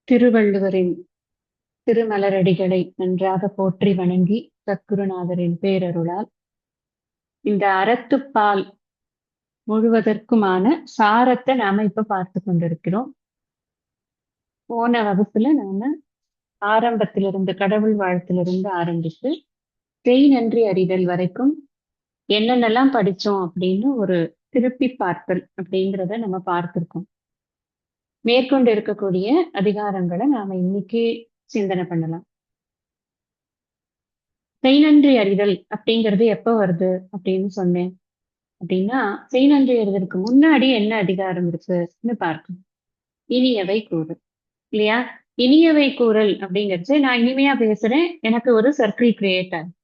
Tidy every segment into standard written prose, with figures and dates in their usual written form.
திருவள்ளுவரின் திருமலரடிகளை நன்றாக போற்றி வணங்கி சத்குருநாதரின் பேரருளால் இந்த அறத்துப்பால் முழுவதற்குமான சாரத்தை நாம இப்ப பார்த்து கொண்டிருக்கிறோம். போன வகுப்புல நாம ஆரம்பத்திலிருந்து கடவுள் வாழ்த்திலிருந்து ஆரம்பித்து செய் நன்றி அறிதல் வரைக்கும் என்னென்னலாம் படிச்சோம் அப்படின்னு ஒரு திருப்பி பார்த்தல் அப்படிங்கிறத நம்ம பார்த்திருக்கோம். மேற்கொண்டு இருக்கக்கூடிய அதிகாரங்களை நாம இன்னைக்கு சிந்தனை பண்ணலாம். செய் நன்றி அறிதல் அப்படிங்கிறது எப்ப வருது அப்படின்னு சொன்னேன் அப்படின்னா, செய் நன்றி அறிதலுக்கு முன்னாடி என்ன அதிகாரம் இருக்குன்னு பார்க்கணும். இனியவை கூறல் இல்லையா? இனியவை கூறல் அப்படிங்கிறது, நான் இனிமையா பேசுறேன், எனக்கு ஒரு சர்க்கிள் கிரியேட் ஆகும்.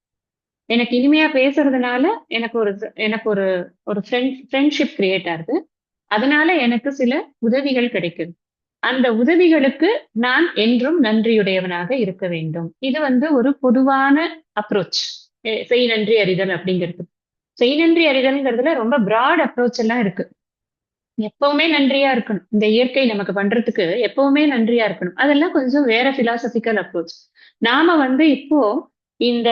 எனக்கு இனிமையா பேசுறதுனால எனக்கு ஒரு எனக்கு ஒரு ஒரு ஃப்ரெண்ட்ஷிப் கிரியேட் ஆகுது. அதனால எனக்கு சில உதவிகள் கிடைக்குது. அந்த உதவிகளுக்கு நான் என்றும் நன்றியுடையவனாக இருக்க வேண்டும். இது ஒரு பொதுவான அப்ரோச். செய் நன்றி அறிதல் அப்படிங்கிறது. செய் நன்றி அறிதல்ங்கிறதுல ரொம்ப பிராட் அப்ரோச் எல்லாம் இருக்கு. எப்பவுமே நன்றியா இருக்கணும். இந்த இயற்கை நமக்கு பண்றதுக்கு எப்பவுமே நன்றியா இருக்கணும். அதெல்லாம் கொஞ்சம் வேற பிலாசபிக்கல் அப்ரோச். நாம இப்போ இந்த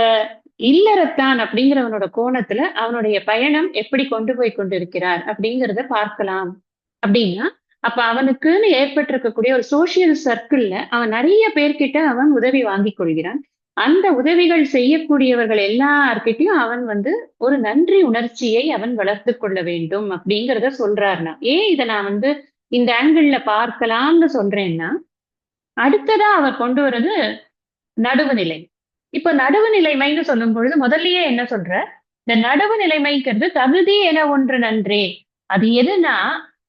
இல்லறத்தான் அப்படிங்கிறவனோட கோணத்துல அவனுடைய பயணம் எப்படி கொண்டு போய் கொண்டிருக்கிறார் அப்படிங்கிறத பார்க்கலாம். அப்படின்னா அப்ப அவனுக்குன்னு ஏற்பட்டிருக்கக்கூடிய ஒரு சோசியல் சர்க்கிள்ல அவன் நிறைய பேர்கிட்ட அவன் உதவி வாங்கி கொள்கிறான். அந்த உதவிகள் செய்யக்கூடியவர்கள் எல்லார்கிட்டையும் அவன் ஒரு நன்றி உணர்ச்சியை அவன் வளர்த்து கொள்ள வேண்டும் அப்படிங்கிறத சொல்றாருனா, ஏன் இதை நான் இந்த ஆங்கிள் பார்க்கலாம்னு சொல்றேன்னா, அடுத்ததா அவர் கொண்டு வர்றது நடுவு நிலை. இப்ப நடுவு நிலைமைன்னு சொல்லும் பொழுது முதல்லயே என்ன சொல்ற, இந்த நடுவு நிலைமைங்கிறது தகுதி என ஒன்று நன்றே. அது எதுனா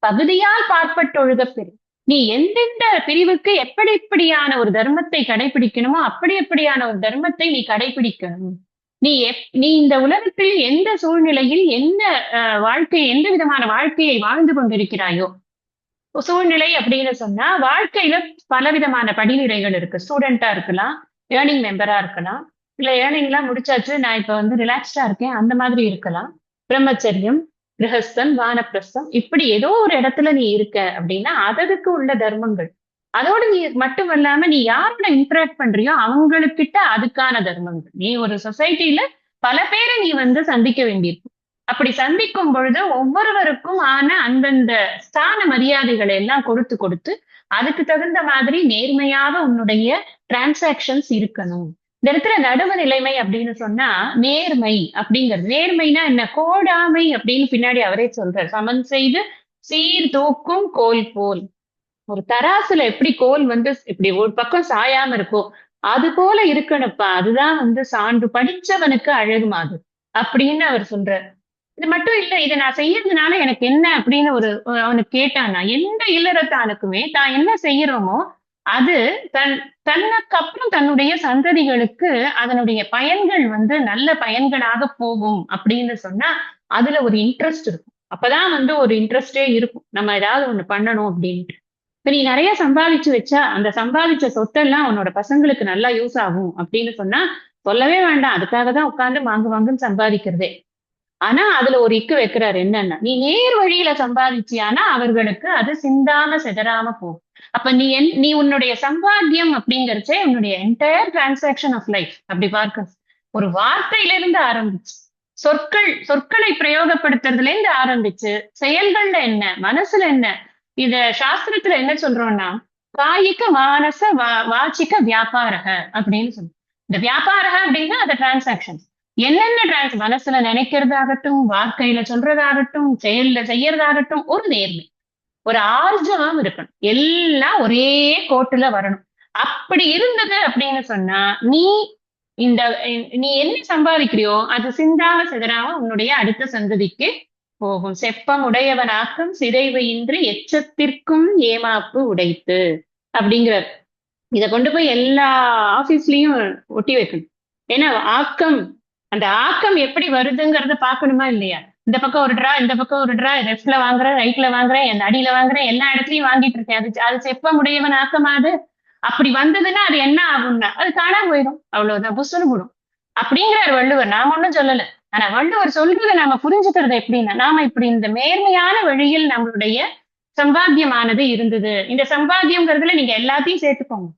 பகுதியால் பார்ப்பட்டு ஒழுகப்பெறு. நீ எந்தெந்த பிரிவுக்கு எப்படி எப்படியான ஒரு தர்மத்தை கடைபிடிக்கணுமோ அப்படி எப்படியான ஒரு தர்மத்தை நீ கடைபிடிக்கணும். நீ இந்த உலகத்தில் எந்த சூழ்நிலையில் எந்த எந்த விதமான வாழ்க்கையை வாழ்ந்து கொண்டிருக்கிறாயோ, சூழ்நிலை அப்படின்னு சொன்னா வாழ்க்கையில பலவிதமான படிநிலைகள் இருக்கு. ஸ்டூடெண்டா இருக்கலாம், ஏர்னிங் மெம்பரா இருக்கலாம், இல்ல ஏர்னிங் எல்லாம் முடிச்சாச்சு நான் இப்ப ரிலாக்ஸ்டா இருக்கேன் அந்த மாதிரி இருக்கலாம். பிரம்மச்சரியம், கிரகஸ்தன், வானப்பிரஸ்தம், இப்படி ஏதோ ஒரு இடத்துல நீ இருக்க அப்படின்னா அதற்கு உள்ள தர்மங்கள். அதோடு நீ மட்டுமல்லாம நீ யாரோட இன்டராக்ட் பண்றியோ அவங்களுக்கிட்ட அதுக்கான தர்மங்கள். நீ ஒரு சொசைட்டில பல பேரை நீ சந்திக்க வேண்டியிருக்கும். அப்படி சந்திக்கும் பொழுது ஒவ்வொருவருக்கும் அந்தந்த ஸ்தான மரியாதைகளை எல்லாம் கொடுத்து கொடுத்து அதுக்கு தகுந்த மாதிரி நேர்மையாக உன்னுடைய டிரான்சாக்சன்ஸ் இருக்கணும். இந்த இடத்துல நடுவு நிலைமை அப்படின்னு சொன்னா நேர்மை அப்படிங்கிறது. நேர்மைனா என்ன? கோடாமை அப்படின்னு பின்னாடி அவரே சொல்றார். சமன் செய்து சீர் தூக்கும் கோல் போல். ஒரு தராசுல எப்படி கோல் இப்படி ஒரு பக்கம் சாயாம இருக்கும், அது போல இருக்கணும்ப்பா. அதுதான் சான்று படிச்சவனுக்கு அழகுமாது அப்படின்னு அவர் சொல்றார். இது மட்டும் இல்ல, இதை நான் செய்யறதுனால எனக்கு என்ன அப்படின்னு அவனுக்கு கேட்டானா, எந்த இல்லறத்தானுக்குமே தான் என்ன செய்யறோமோ அது தனக்கு அப்புறம் தன்னுடைய சந்ததிகளுக்கு அதனுடைய பயன்கள் நல்ல பயன்களாக போகும் அப்படின்னு சொன்னா அதுல ஒரு இன்ட்ரெஸ்ட் இருக்கும். அப்பதான் ஒரு இன்ட்ரெஸ்டே இருக்கும், நம்ம ஏதாவது ஒண்ணு பண்ணணும் அப்படின்ட்டு. இப்ப நீ நிறைய சம்பாதிச்சு வச்சா அந்த சம்பாதிச்ச சொத்தெல்லாம் உன்னோட பசங்களுக்கு நல்லா யூஸ் ஆகும் அப்படின்னு சொன்னா சொல்லவே வேண்டாம். அதுக்காக தான் உட்கார்ந்து வாங்குன்னு சம்பாதிக்கிறதே. ஆனா அதுல ஒரு இக்கு வைக்கிறாரு. என்னன்னா, நீ நேர் வழியில சம்பாதிச்சியானா அவர்களுக்கு அது சிந்தாம செதறாம போகும். அப்ப நீ உன்னுடைய சம்பாத்தியம் அப்படிங்கறச்சே உன்னுடைய என்டையர் டிரான்சாக்சன் ஆஃப் லைஃப் அப்படி பார்க்க, ஒரு வார்த்தையிலிருந்து ஆரம்பிச்சு சொற்களை பிரயோகப்படுத்துறதுல இருந்து ஆரம்பிச்சு செயல்கள்ல என்ன, மனசுல என்ன, இத சாஸ்திரத்துல என்ன சொல்றோம்னா காய்க மானச வாச்சிக்க வியாபாரக அப்படின்னு சொல்றோம். இந்த வியாபாரக அப்படின்னா அந்த டிரான்சாக்சன் என்னென்ன மனசுல நினைக்கிறதாகட்டும், வாழ்க்கையில சொல்றதாகட்டும், செயல்ல செய்யறதாகட்டும், ஒரு நேர்மை, ஒரு ஆர்ஜவம் இருக்கணும். எல்லாம் ஒரே கோட்டுல வரணும். அப்படி இருந்தது அப்படின்னு சொன்னா நீ நீ என்ன சம்பாதிக்கிறியோ அது சிந்தாம சிதறாம உன்னுடைய அடுத்த சந்ததிக்கு போகும். செப்பம் உடையவனாக்கும் சிதைவு இன்றி எச்சத்திற்கும் ஏமாப்பு உடைத்து அப்படிங்கிறார். இத கொண்டு போய் எல்லா ஆபீஸ்லயும் ஒட்டி வைக்கணும். ஏன்னா அந்த ஆக்கம் எப்படி வருதுங்கிறத பாக்கணுமா இல்லையா? இந்த பக்கம் ஒரு ட்ரா, இந்த பக்கம் ஒரு ட்ரா, லெஃப்ட்ல வாங்குறேன், ரைட்ல வாங்குறேன், என் அடியில வாங்குறேன், எல்லா இடத்துலயும் வாங்கிட்டு இருக்கேன். அது செப்ப முடியவன் ஆக்கமாது. அப்படி வந்ததுன்னா அது என்ன ஆகும்னா அது காணாம போயிடும். அவ்வளவுதான், புஷ்னு போடும் அப்படிங்கிறார் வள்ளுவர். நாம ஒண்ணும் சொல்லல. ஆனா வள்ளுவர் சொல்றதை நாம புரிஞ்சுக்கிறது எப்படின்னா, நாம இப்படி இந்த நேர்மையான வழியில் நம்மளுடைய சம்பாத்தியமானது இருந்தது. இந்த சம்பாத்தியம்ங்கிறதுல நீங்க எல்லாத்தையும் சேர்த்துக்கோங்க.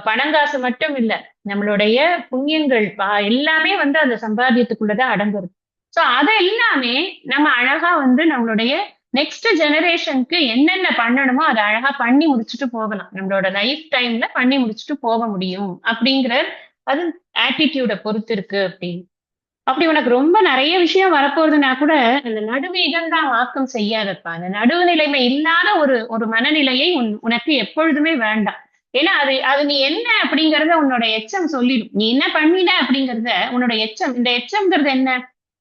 பணங்காசு மட்டும் இல்ல. நம்மளுடைய புண்ணியங்கள் எல்லாமே வந்து அந்த சம்பாத்தியத்துக்குள்ளதான் அடங்குது. சோ அத எல்லாமே நம்ம அழகா வந்து நம்மளுடைய நெக்ஸ்ட் ஜெனரேஷனுக்கு என்னென்ன பண்ணணுமோ அதை அழகா பண்ணி முடிச்சுட்டு போகலாம். நம்மளோட லைஃப் டைம்ல பண்ணி முடிச்சுட்டு போக முடியும் அப்படிங்கிற அது ஆட்டிடியூட பொறுத்து இருக்கு அப்படின்னு. அப்படி உனக்கு ரொம்ப நிறைய விஷயம் வரப்போகுதுன்னா கூட அந்த நடுவேகம் தான் வாக்கம் செய்யாதப்பா. அந்த நடுவுநிலைமை இல்லாத ஒரு ஒரு மனநிலையை உனக்கு எப்பொழுதுமே வேண்டாம். ஏன்னா அது அது நீ என்ன அப்படிங்கறத உன்னோட எச்சம் சொல்லிடும். நீ என்ன பண்ணின அப்படிங்கறத உன்னோட எச்சம், இந்த எச்சம்ங்கிறது என்ன,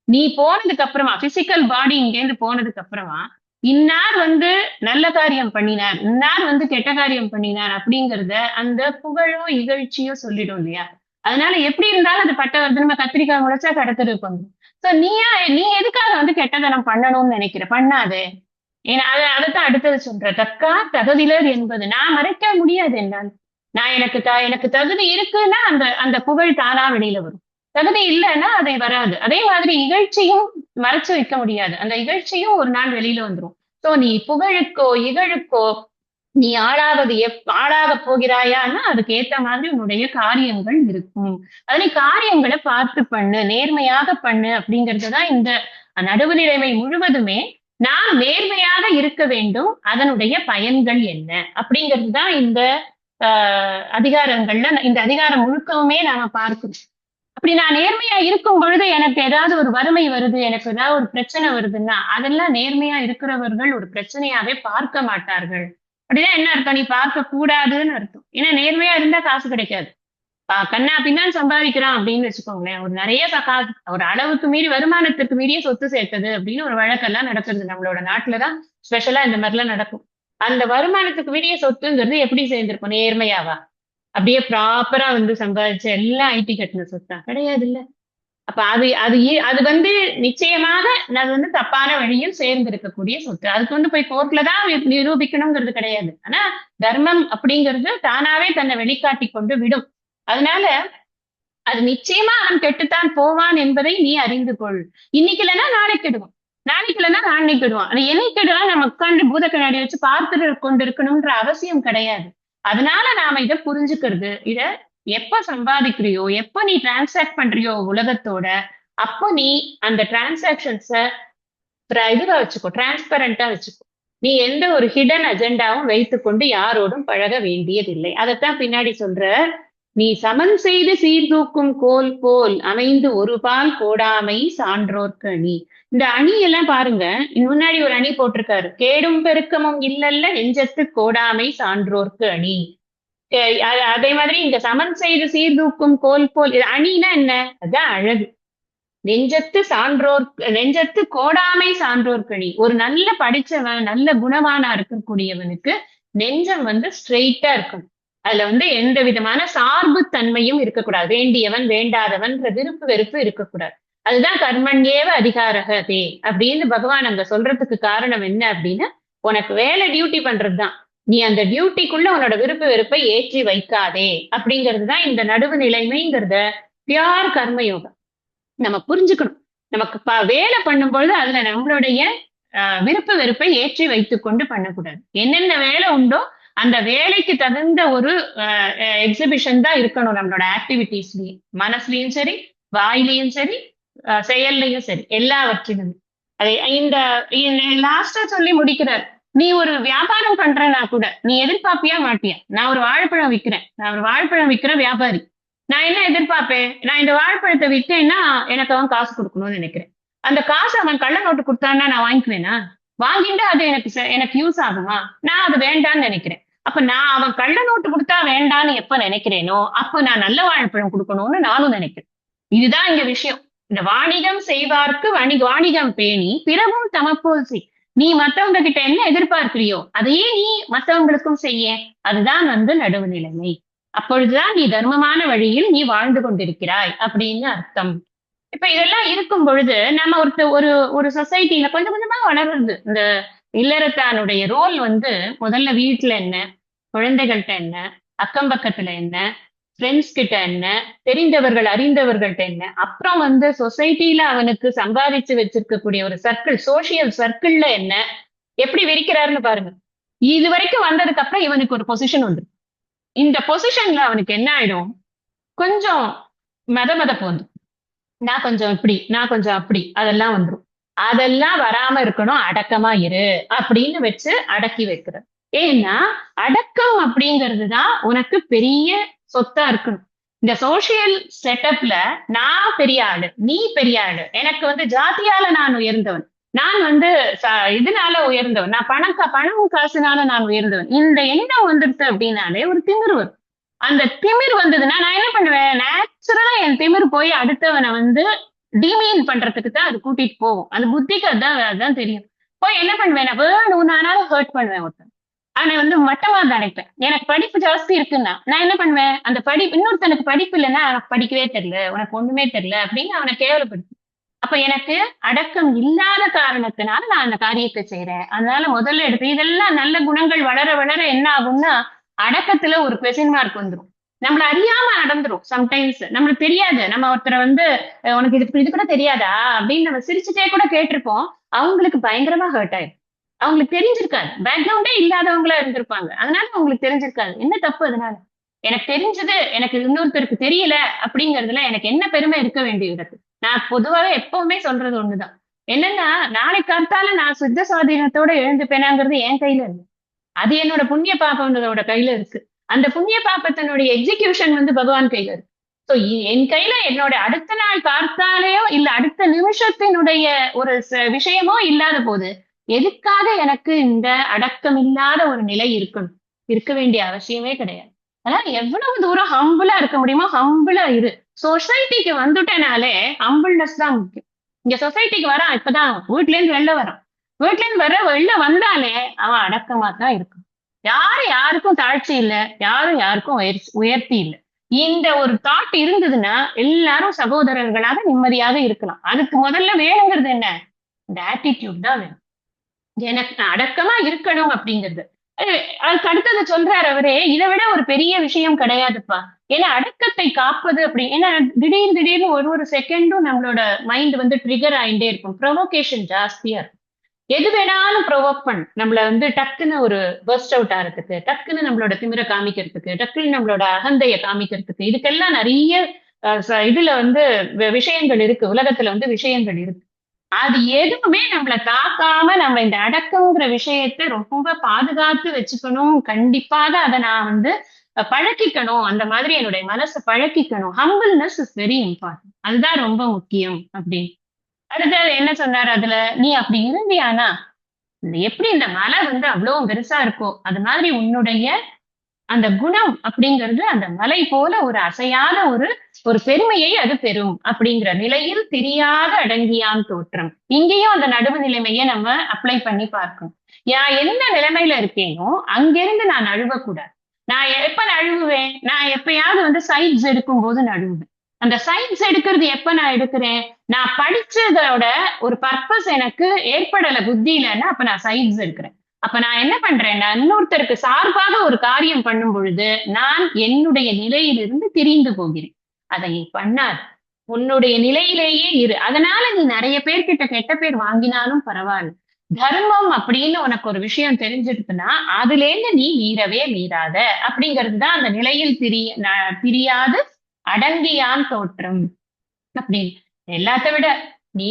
நீ போனதுக்கு அப்புறமா பிசிக்கல் பாடி இங்க இருந்து போனதுக்கு அப்புறமா இன்னார் வந்து நல்ல காரியம் பண்ணினார், இன்னார் வந்து கெட்ட காரியம் பண்ணினார் அப்படிங்கறத அந்த புகழோ இகழ்ச்சியோ சொல்லிடும் இல்லையா. அதனால எப்படி இருந்தாலும் அது பட்ட வருது. நம்ம கத்திரிக்காய் முளைச்சா கடத்தருக்கு வந்துடும். சோ நீ எதுக்காக வந்து கெட்டதனம் பண்ணணும்னு நினைக்கிற, பண்ணாதே. ஏன்னா அதைத்தான் அடுத்தது சொல்ற, தக்கா தகுதிலர் என்பது நான் மறைக்க முடியாது என்னால். நான் எனக்கு தகுதி இருக்குன்னா அந்த அந்த புகழ் தானா வெளியில வரும். தகுதி இல்லைன்னா அதை வராது. அதே மாதிரி இகழ்ச்சியும் மறைச்சு வைக்க முடியாது. அந்த இகழ்ச்சியும் ஒரு நாள் வெளியில வந்துரும். சோ நீ புகழுக்கோ இகழுக்கோ நீ ஆளாக போகிறாயான்னா அதுக்கு ஏத்த மாதிரி உன்னுடைய காரியங்கள் இருக்கும். அதனை காரியங்களை பார்த்து பண்ணு, நேர்மையாக பண்ணு அப்படிங்கிறதுதான் இந்த நடுவுநிலைமை முழுவதுமே. நான் நேர்மையாக இருக்க வேண்டும், அதனுடைய பயன்கள் என்ன அப்படிங்கிறதுதான் இந்த அதிகாரங்கள்ல இந்த அதிகாரம் முழுக்கவுமே நாம பார்க்கிறோம். அப்படி நான் நேர்மையா இருக்கும் பொழுது எனக்கு ஏதாவது ஒரு வறுமை வருது, எனக்கு ஏதாவது ஒரு பிரச்சனை வருதுன்னா அதெல்லாம் நேர்மையா இருக்கிறவர்கள் ஒரு பிரச்சனையாவே பார்க்க மாட்டார்கள். அப்படின்னா என்ன அர்த்தம், நீ பார்க்க கூடாதுன்னு அர்த்தம். ஏன்னா நேர்மையா இருந்தா காசு கிடைக்காது. கண்ணா பின்னான்னு சம்பாதிக்கிறான் அப்படின்னு வச்சுக்கோங்களேன், ஒரு நிறைய காசு ஒரு அளவுக்கு மீறி வருமானத்துக்கு மீறிய சொத்து சேர்த்தது அப்படின்னு ஒரு வழக்கெல்லாம் நடக்குது நம்மளோட நாட்டுலதான். ஸ்பெஷலா இந்த மாதிரிலாம் நடக்கும். அந்த வருமானத்துக்கு மீறிய சொத்துங்கிறது எப்படி சேர்ந்திருக்கும், நேர்மையாவா? அப்படியே ப்ராப்பரா வந்து சம்பாதிச்சு எல்லாம் ஐடி கட்டின சொத்தா கிடையாது இல்ல. அப்ப அது வந்து நிச்சயமாக அது வந்து தப்பான வழியில் சேர்ந்திருக்கக்கூடிய சொத்து. அதுக்கு வந்து போய் கோர்ட்ல தான் நிரூபிக்கணுங்கிறது கிடையாது. ஆனா தர்மம் அப்படிங்கிறது தானாவே தன்னை வெளிக்காட்டி கொண்டு விடும். அதனால அது நிச்சயமா அவன் கெட்டுத்தான் போவான் என்பதை நீ அறிந்து கொள். இன்னைக்கு இல்லைன்னா நாளைக்கு கெடுவான், நாளைக்கு இல்லைன்னா நாளைக்கு கெடுவான். அது என்னைக்கு கெடுவான் நம்ம உட்கார்ந்து பூத கண்ணாடி வச்சு பார்த்துட்டு கொண்டு இருக்கணும்ன்ற அவசியம் கிடையாது. அதனால நாம இதை புரிஞ்சுக்கிறது, இத எப்ப சம்பாதிக்கிறியோ, எப்ப நீ டிரான்சாக்ட் பண்றியோ உலகத்தோட, அப்போ நீ அந்த டிரான்சாக்ஷன்ஸ இதுவா வச்சுக்கோ, டிரான்ஸ்பரண்டா வச்சுக்கோ. நீ எந்த ஒரு ஹிடன் அஜெண்டாவும் வைத்துக்கொண்டு யாரோடும் பழக வேண்டியதில்லை. அதைத்தான் பின்னாடி சொல்ற, நீ சமன் செய்து சீர்தூக்கும் கோல் போல் அமைந்து ஒரு பால் கோடாமை சான்றோர்க்கு அணி. இந்த அணி எல்லாம் பாருங்க, முன்னாடி ஒரு அணி போட்டிருக்காரு, கேடும் பெருக்கமும் இல்லல்ல நெஞ்சத்து கோடாமை சான்றோர்க்கு அணி. அதே மாதிரி இந்த சமன் செய்து சீர்தூக்கும் கோல் போல், அணினா என்ன, அதான் அழகு. நெஞ்சத்து கோடாமை சான்றோர்க்கணி. ஒரு நல்ல படிச்சவன் நல்ல குணவானா இருக்கக்கூடியவனுக்கு நெஞ்சம் வந்து ஸ்ட்ரெயிட்டா இருக்கும். அதுல வந்து எந்த விதமான சார்பு தன்மையும் இருக்கக்கூடாது. வேண்டியவன் வேண்டாதவன் விருப்பு வெறுப்பு இருக்கக்கூடாது. அதுதான் கர்மண்யேவ அதிகாரகதே அப்படின்னு பகவான் அங்க சொல்றதுக்கு காரணம் என்ன அப்படின்னா, உனக்கு வேலை டியூட்டி பண்றதுதான். நீ அந்த டியூட்டிக்குள்ள உன்னோட விருப்பு வெறுப்பை ஏற்றி வைக்காதே அப்படிங்கிறது தான் இந்த நடுவு நிலைமைங்கிறத பியார் கர்மயோகம் நம்ம புரிஞ்சுக்கணும். நமக்கு வேலை பண்ணும் பொழுது அதுல நம்மளுடைய விருப்ப வெறுப்பை ஏற்றி வைத்துக் கொண்டு பண்ணக்கூடாது. என்னென்ன வேலை உண்டோ அந்த வேலைக்கு தகுந்த ஒரு எக்ஸிபிஷன் தான் இருக்கணும் நம்மளோட ஆக்டிவிட்டிஸ்லயும், மனசுலயும் சரி, வாயிலையும் சரி, செயல்லையும் சரி, எல்லாவற்றிலும். அதை இந்த லாஸ்டா சொல்லி முடிக்கிறார், நீ ஒரு வியாபாரம் பண்றனா கூட நீ எதிர்பார்ப்பியா மாட்டியா? நான் ஒரு வாழைப்பழம் விற்கிறேன், நான் ஒரு வாழைப்பழம் விற்கிற வியாபாரி. நான் என்ன எதிர்பார்ப்பேன், நான் இந்த வாழைப்பழத்தை விற்றேன்னா எனக்கு அவன் காசு கொடுக்கணும்னு நினைக்கிறேன். அந்த காசு அவன் கள்ள நோட்டு கொடுத்தான்னா நான் வாங்கிக்குவேனா? வாங்கிட்டு அது எனக்கு யூஸ் ஆகுமா? நான் அது வேண்டான்னு நினைக்கிறேன். அப்ப நான் அவன் கள்ள நோட்டு கொடுத்தா வேண்டான்னு எப்ப நினைக்கிறேனோ அப்ப நான் நல்ல வாழைப்பழம் கொடுக்கணும்னு நானும் நினைக்கிறேன். இதுதான் இங்க விஷயம். இந்த வாணிகம் செய்வார்க்கு வாணிகம் பேணி பிறவும் தமப்போல் செய். நீ மத்தவங்க கிட்ட என்ன எதிர்பார்க்கிறியோ அதையே நீ மத்தவங்களுக்கும் செய்ய. அதுதான் வந்து நடுவு நிலைமை. அப்பொழுதுதான் நீ தர்மமான வழியில் நீ வாழ்ந்து கொண்டிருக்கிறாய் அப்படின்னு அர்த்தம். இப்ப இதெல்லாம் இருக்கும் பொழுது நம்ம ஒரு ஒரு சொசைட்டில கொஞ்சம் கொஞ்சமா வளருது. இந்த இல்லறத்தானுடைய ரோல் வந்து முதல்ல வீட்டுல என்ன, குழந்தைகள்கிட்ட என்ன, அக்கம் பக்கத்துல என்ன, ஃப்ரெண்ட்ஸ் கிட்ட என்ன, தெரிந்தவர்கள் அறிந்தவர்கள்ட்ட என்ன, அப்புறம் வந்து சொசைட்டில அவனுக்கு சம்பாதிச்சு வச்சிருக்கக்கூடிய ஒரு சர்க்கிள், சோசியல் சர்க்கிள்ல என்ன, எப்படி விரிக்கிறாருன்னு பாருங்க. இது வரைக்கும் வந்ததுக்கு அப்புறம் இவனுக்கு ஒரு பொசிஷன் வந்து, இந்த பொசிஷன்ல அவனுக்கு என்ன ஆயிடும், கொஞ்சம் மதமதப்பு வந்து, நான் கொஞ்சம் இப்படி, நான் கொஞ்சம் அப்படி, அதெல்லாம் வந்துரும். அதெல்லாம் வராம இருக்கணும், அடக்கமா இரு அப்படின்னு வச்சு அடக்கி வைக்கிற. ஏன்னா அடக்கம் அப்படிங்கிறது தான் உனக்கு பெரிய சொத்தா இருக்கணும். இந்த சோசியல் செட்டப்ல நான் பெரிய ஆளு, நீ பெரிய ஆளு, எனக்கு வந்து ஜாதியால நான் உயர்ந்தவன், நான் வந்து இதனால உயர்ந்தவன், நான் பணம் காசுனால நான் உயர்ந்தவன், இந்த எண்ணம் வந்துருச்சு அப்படின்னாலே ஒரு திமிரு வரும். அந்த திமிர் வந்ததுன்னா நான் என்ன பண்ணுவேன், நேச்சுரலா என் திமிர் போய் அடுத்தவனை வந்து டிமீன் பண்றதுக்கு தான் அது கூட்டிட்டு போகும். அந்த புத்திக்கு அதான் தெரியும். போய் என்ன பண்ணுவேன், நான் வேணும்னாலும் ஹர்ட் பண்ணுவேன் ஒருத்தன். அவனை வந்து மட்டமா நினைப்பேன். எனக்கு படிப்பு ஜாஸ்தி இருக்குன்னா நான் என்ன பண்ணுவேன், அந்த இன்னொருத்தனுக்கு படிப்பு இல்லைன்னா எனக்கு படிக்கவே தெரியல, உனக்கு ஒண்ணுமே தெரியல அப்படின்னு அவனை கேவலப்படுத்து. அப்ப எனக்கு அடக்கம் இல்லாத காரணத்தினால நான் அந்த காரியத்தை செய்யறேன். அதனால முதல்ல எடுத்து இதெல்லாம் நல்ல குணங்கள் வளர வளர என்ன ஆகும்னா அடக்கத்துல ஒரு கொஸ்டின் மார்க் வந்துரும். நம்மள அறியாம நடந்துரும். சம்டைம்ஸ் நம்மளுக்கு தெரியாது. நம்ம ஒருத்தரை வந்து உனக்கு இது கூட தெரியாதா அப்படின்னு நம்ம சிரிச்சுட்டே கூட கேட்டிருப்போம். அவங்களுக்கு பயங்கரமா ஹர்ட் ஆயிடும். அவங்களுக்கு தெரிஞ்சிருக்காது. பேக்ரவுண்டே இல்லாதவங்களா இருந்திருப்பாங்க. அதனால அவங்களுக்கு தெரிஞ்சிருக்காது. என்ன தப்பு அதனால? எனக்கு தெரிஞ்சது எனக்கு இன்னொருத்தருக்கு தெரியல அப்படிங்கறதுல எனக்கு என்ன பெருமை இருக்க வேண்டியது? நான் பொதுவாவே எப்பவுமே சொல்றது ஒண்ணுதான். என்னன்னா நாளை காத்தால நான் சுத்த சுவாதீனத்தோட எழுந்துப்பேனாங்கிறது என் கையில இல்லை. அது என்னோட புண்ணிய பாபம்ன்றதோட கையில இருக்கு. அந்த புண்ணிய பாபத்தினுடைய எக்ஸிகியூஷன் வந்து பகவான் கையில இருக்கு. சோ என் கையில என்னோட அடுத்த நாள் காத்தாலேயோ இல்ல அடுத்த நிமிஷத்தினுடைய ஒரு விஷயமோ இல்லாத போது எதுக்காக எனக்கு இந்த அடக்கம் இல்லாத ஒரு நிலை இருக்கணும்? இருக்க வேண்டிய அவசியமே கிடையாது. அதனால எவ்வளவு தூரம் ஹம்பிளா இருக்க முடியுமோ ஹம்பிளா இரு. சொசைட்டிக்கு வந்துட்டனாலே ஹம்பிள்னஸ் தான் முக்கியம். இங்க சொசைட்டிக்கு வரான், இப்பதான் வீட்ல இருந்து வெளில வரான். வீட்ல இருந்து வெளில வந்தாலே அவன் அடக்கமா தான் இருக்கும். யாருக்கும் தாழ்ச்சி இல்ல, யாரும் யாருக்கும் உயர்த்தி இல்ல. இந்த ஒரு தாட் இருந்ததுன்னா எல்லாரும் சகோதரர்களாக நிம்மதியாக இருக்கலாம். அதுக்கு முதல்ல வேணுங்கிறது என்ன? இந்த ஆட்டிடியூட் தான் வேணும். எனக்கு அடக்கமா இருக்கணும் அப்படிங்கிறது. அதுக்கு அடுத்தது சொல்றாரு அவரே, இதை விட ஒரு பெரிய விஷயம் கிடையாதுப்பா. ஏன்னா அடக்கத்தை காப்பது அப்படி, ஏன்னா திடீர்னு ஒரு செகண்டும் நம்மளோட மைண்ட் வந்து ட்ரிகர் ஆயிட்டே இருக்கும். ப்ரொவோகேஷன் ஜாஸ்தியா இருக்கும். எது வேணாலும் ப்ரொவோக் பண்ணு. நம்மள வந்து டக்குன்னு ஒரு பர்ஸ்ட் அவுட் ஆகிறதுக்கு, டக்குன்னு நம்மளோட திமிர காமிக்கிறதுக்கு, டக்குன்னு நம்மளோட அகந்தைய காமிக்கிறதுக்கு, இதுக்கெல்லாம் நிறைய இதுல வந்து விஷயங்கள் இருக்கு. உலகத்துல வந்து விஷயங்கள் இருக்கு. அது எதுவுமே நம்மள தாக்காம நம்ம இந்த அடக்கம்ங்கிற விஷயத்த ரொம்ப பாதுகாத்து வச்சுக்கணும். கண்டிப்பாக அத நான் வந்து பழக்கிக்கணும். அந்த மாதிரி என்னுடைய மனச பழக்கிக்கணும். Humbleness is very important. அதுதான் ரொம்ப முக்கியம் அப்படின்னு. அடுத்தது என்ன சொன்னாரு அதுல, நீ அப்படி இருந்தியானா, எப்படி இந்த மலை வந்து அவ்வளவு பெருசா இருக்கோ, அது மாதிரி உன்னுடைய அந்த குணம் அப்படிங்கிறது அந்த மலை போல ஒரு அசையாத ஒரு ஒரு பெருமையை அது பெறும் அப்படிங்கிற நிலையில் தெரியாத அடங்கியான் தோற்றம். இங்கேயும் அந்த நடுவு நிலைமையை நம்ம அப்ளை பண்ணி பார்க்கணும். எந்த நிலைமையில இருக்கேனோ அங்கிருந்து நான் நழுவக்கூடாது. நான் எப்ப நழுவுவேன், நான் எப்பயாவது வந்து சைட்ஸ் எடுக்கும் போது நழுவுவேன். அந்த சைட்ஸ் எடுக்கிறது எப்ப நான் எடுக்கிறேன், நான் படிச்சதோட ஒரு பர்பஸ் எனக்கு ஏற்படல புத்தியிலன்னா அப்ப நான் சைட்ஸ் எடுக்கிறேன். அப்ப நான் என்ன பண்றேன்னா இன்னொருத்தருக்கு சார்பாக ஒரு காரியம் பண்ணும் பொழுது நான் என்னுடைய நிலையிலிருந்து திரிந்து போகிறேன். அதை நீ பண்ணாது. உன்னுடைய நிலையிலேயே இரு. அதனால நீ நிறைய பேர்கிட்ட கெட்ட பேர் வாங்கினாலும் பரவாயில்ல. தர்மம் அப்படின்னு உனக்கு ஒரு விஷயம் தெரிஞ்சிருக்குன்னா அதுல இருந்து நீ மீறாத அப்படிங்கிறது தான் அந்த நிலையில் திரியாது அடங்கியான் தோற்றம் அப்படின்னு. எல்லாத்த விட நீ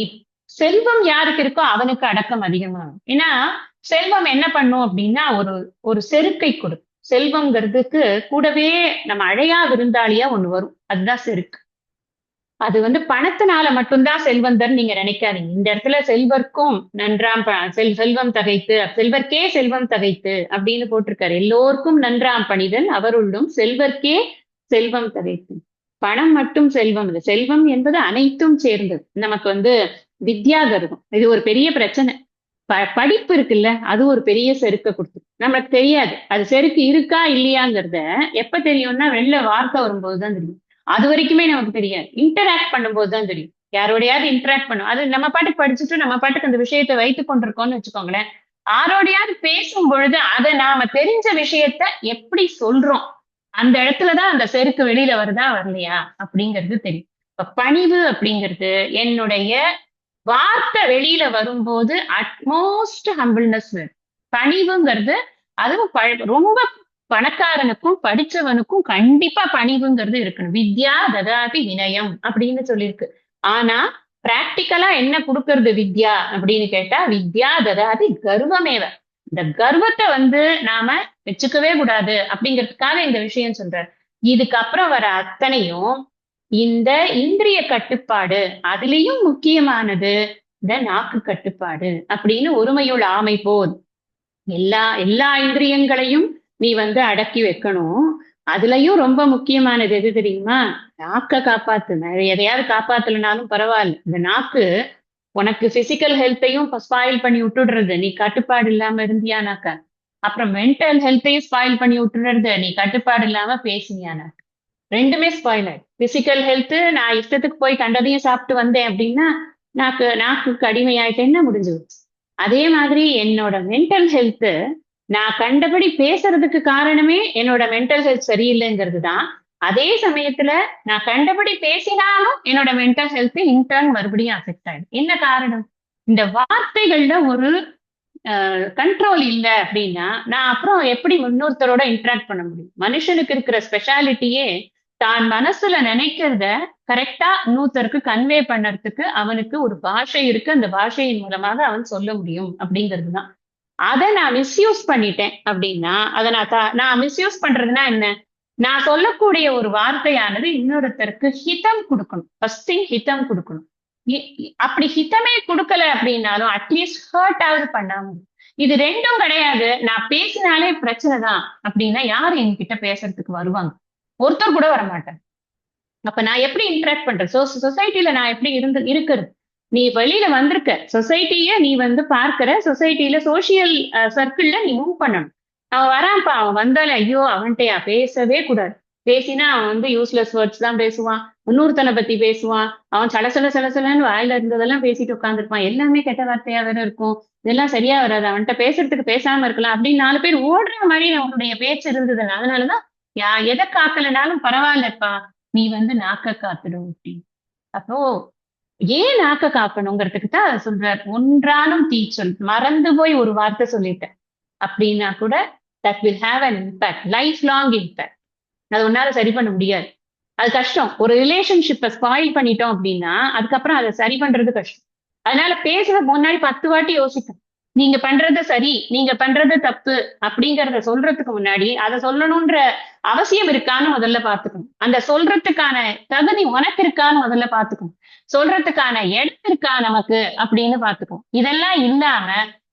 செல்வம் யாருக்கு இருக்கோ அவனுக்கு அடக்கம் அதிகமாகும். ஏன்னா செல்வம் என்ன பண்ணும் அப்படின்னா ஒரு ஒரு செருக்கை கொடுக்கும். செல்வம்ங்கிறதுக்கு கூடவே நம்ம அழையா விருந்தாளியா ஒண்ணு வரும். அதுதான் செருக்கு. அது வந்து பணத்தினால மட்டும்தான் செல்வந்தர் நீங்க நினைக்காதீங்க. இந்த இடத்துல செல்வர்க்கும் நன்றாம் செல்வம் தகைத்து, செல்வர்க்கே செல்வம் தகைத்து அப்படின்னு போட்டிருக்காரு. எல்லோருக்கும் நன்றாம் பணிதல் அவருள்ளும் செல்வர்க்கே செல்வம் தகைத்து. பணம் மட்டும் செல்வம் இல்லை. செல்வம் என்பது அனைத்தும் சேர்ந்தது. நமக்கு வந்து வித்யா கர்வம் இது ஒரு பெரிய பிரச்சனை. படிப்பு இருக்குல்ல, அது ஒரு பெரிய செருக்க கொடுத்து நமக்கு தெரியாது. அது செருக்கு இருக்கா இல்லையாங்கிறத எப்ப தெரியும்னா வெளில வார்த்தை வரும்போதுதான் தெரியும். அது வரைக்குமே நமக்கு தெரியாது. இன்டராக்ட் பண்ணும்போதுதான் தெரியும். யாரோடையாவது இன்டராக்ட் பண்ணும். அது நம்ம பாட்டுக்கு படிச்சுட்டு நம்ம பாட்டுக்கு அந்த விஷயத்தை வைத்துக் கொண்டிருக்கோம்னு வச்சுக்கோங்களேன். யாரோடையாவது பேசும் பொழுது அதை நாம தெரிஞ்ச விஷயத்த எப்படி சொல்றோம், அந்த இடத்துலதான் அந்த செருக்கு வெளியில வருதா வரலையா அப்படிங்கிறது தெரியும். இப்ப பணிவு அப்படிங்கிறது என்னுடைய வார்த்தை வெளியில வரும்போது அட்மோஸ்ட் ஹம்பிள்னஸ் வேணும். பணிவுங்கிறது அதுவும் ரொம்ப பணக்காரனுக்கும் படிச்சவனுக்கும் கண்டிப்பா பணிவுங்கிறது இருக்கணும். வித்யா ததாதி வினயம் அப்படின்னு சொல்லியிருக்கு. ஆனா பிராக்டிக்கலா என்ன கொடுக்கறது வித்யா அப்படின்னு கேட்டா, வித்யா ததாதி கர்வமேவ. இந்த கர்வத்தை நாம வச்சுக்கவே கூடாது அப்படிங்கிறதுக்காக இந்த விஷயம் சொல்றார். இதுக்கப்புறம் வர அத்தனையும் இந்த இந்திரிய கட்டுப்பாடு, அதுலயும் முக்கியமானது இந்த நாக்கு கட்டுப்பாடு அப்படின்னு ஒருமையுள் ஆமை போல் எல்லா எல்லா இந்திரியங்களையும் நீ அடக்கி வைக்கணும். அதுலயும் ரொம்ப முக்கியமானது எது தெரியுமா? நாக்க காப்பாத்து. எதையாவது காப்பாத்தலைனாலும் பரவாயில்ல. இந்த நாக்கு உனக்கு பிசிக்கல் ஹெல்த்தையும் ஸ்பாயில் பண்ணி விட்டுடுறது நீ கட்டுப்பாடு இல்லாம இருந்தியானாக்கா. அப்புறம் மென்டல் ஹெல்த்தையும் ஸ்பாயில் பண்ணி விட்டுடுறது நீ கட்டுப்பாடு இல்லாம பேசினியானாக்கா. ரெண்டுமே ஸ்பாயில் ஆயிடும். பிசிக்கல் ஹெல்த் நான் இஷ்டத்துக்கு போய் கண்டதையும் சாப்பிட்டு வந்தேன் அப்படின்னா நாக்குக்கு அடிமையாயிட்டேன்னா முடிஞ்சு போச்சு. அதே மாதிரி என்னோட மென்டல் ஹெல்த் நான் கண்டபடி பேசுறதுக்கு காரணமே என்னோட மென்டல் ஹெல்த் சரியில்லைங்கிறது தான். அதே சமயத்துல நான் கண்டபடி பேசினாலும் என்னோட மென்டல் ஹெல்த் இன்டர்ன் மறுபடியும் அஃபெக்ட் ஆயிடும். என்ன காரணம்? இந்த வார்த்தைகள்ல ஒரு கண்ட்ரோல் இல்லை அப்படின்னா நான் அப்புறம் எப்படி இன்னொருத்தரோட இன்டராக்ட் பண்ண முடியும்? மனுஷனுக்கு இருக்கிற ஸ்பெஷாலிட்டியே தான் மனசுல நினைக்கிறத கரெக்டா இன்னொருத்தருக்கு கன்வே பண்ணறதுக்கு அவனுக்கு ஒரு பாஷை இருக்கு. அந்த பாஷையின் மூலமாக அவன் சொல்ல முடியும் அப்படிங்கிறது தான். அதை நான் மிஸ்யூஸ் பண்ணிட்டேன் அப்படின்னா அதை நான் மிஸ்யூஸ் பண்றதுன்னா என்ன? நான் சொல்லக்கூடிய ஒரு வார்த்தையானது இன்னொருத்தருக்கு ஹிதம் கொடுக்கணும். ஃபர்ஸ்ட் திங் ஹிதம் கொடுக்கணும். அப்படி ஹிதமே கொடுக்கல அப்படின்னாலும் அட்லீஸ்ட் ஹர்ட் ஆவது பண்ணாம. இது ரெண்டும் கிடையாது. நான் பேசினாலே பிரச்சனை தான் அப்படின்னா யாரு என்கிட்ட பேசுறதுக்கு வருவாங்க? ஒருத்தர் கூட வரமாட்டேன். அப்ப நான் எப்படி இன்டராக்ட் பண்றேன்? சொசைட்டில நான் எப்படி இருக்கிறது? நீ வெளியில வந்திருக்க, சொசைட்டிய நீ பார்க்கிற, சொசைட்டில சோசியல் சர்க்கிள்ல நீ மூவ் பண்ணணும். அவன் வரான்ப்பா, அவன் வந்தாலே ஐயோ அவன்கிட்டயா பேசவே கூடாது. பேசினா அவன் யூஸ்லெஸ் வேர்ட்ஸ் தான் பேசுவான். இன்னொருத்தனை பத்தி பேசுவான். அவன் சலசலன்னு வாயில இருந்ததெல்லாம் பேசிட்டு உட்காந்துருப்பான். எல்லாமே கெட்ட வார்த்தையா வேற இருக்கும். இதெல்லாம் சரியா வராது. அவன்கிட்ட பேசுறதுக்கு பேசாம இருக்கலாம் அப்படின்னு 4 பேர் ஓடுற மாதிரி அவனுடைய பேச்சு இருந்ததுன்னு. அதனாலதான் எதை காக்கலனாலும் பரவாயில்லப்பா, நீ நாக்க காத்துடும் அப்படின்னு. அப்போ ஏன் நாக்க காக்கணுங்கிறதுக்கு தான் சொல்றார். ஒன்றாலும் தீச்சொல், மறந்து போய் ஒரு வார்த்தை சொல்லிட்டேன் அப்படின்னா கூட that will have an impact, life long impact. அது ஒன்னால சரி பண்ண முடியாது. அது கஷ்டம். ஒரு ரிலேஷன்ஷிப்பை ஸ்பாயில் பண்ணிட்டோம் அப்படின்னா அதுக்கப்புறம் அதை சரி பண்றது கஷ்டம். அதனால பேசுறது முன்னாடி 10 வாட்டி யோசிக்கும். நீங்க பண்றது சரி, நீங்க பண்றது தப்பு அப்படிங்கறத சொல்றதுக்கு முன்னாடி அதை சொல்லணும்ன்ற அவசியம் இருக்கான்னு முதல்ல பாத்துக்கணும். அந்த சொல்றதுக்கான தகுதி உனக்கு இருக்கான்னு முதல்ல பாத்துக்கணும். சொல்றதுக்கான இடம் இருக்கா நமக்கு அப்படின்னு பாத்துக்கணும். இதெல்லாம் இல்லாம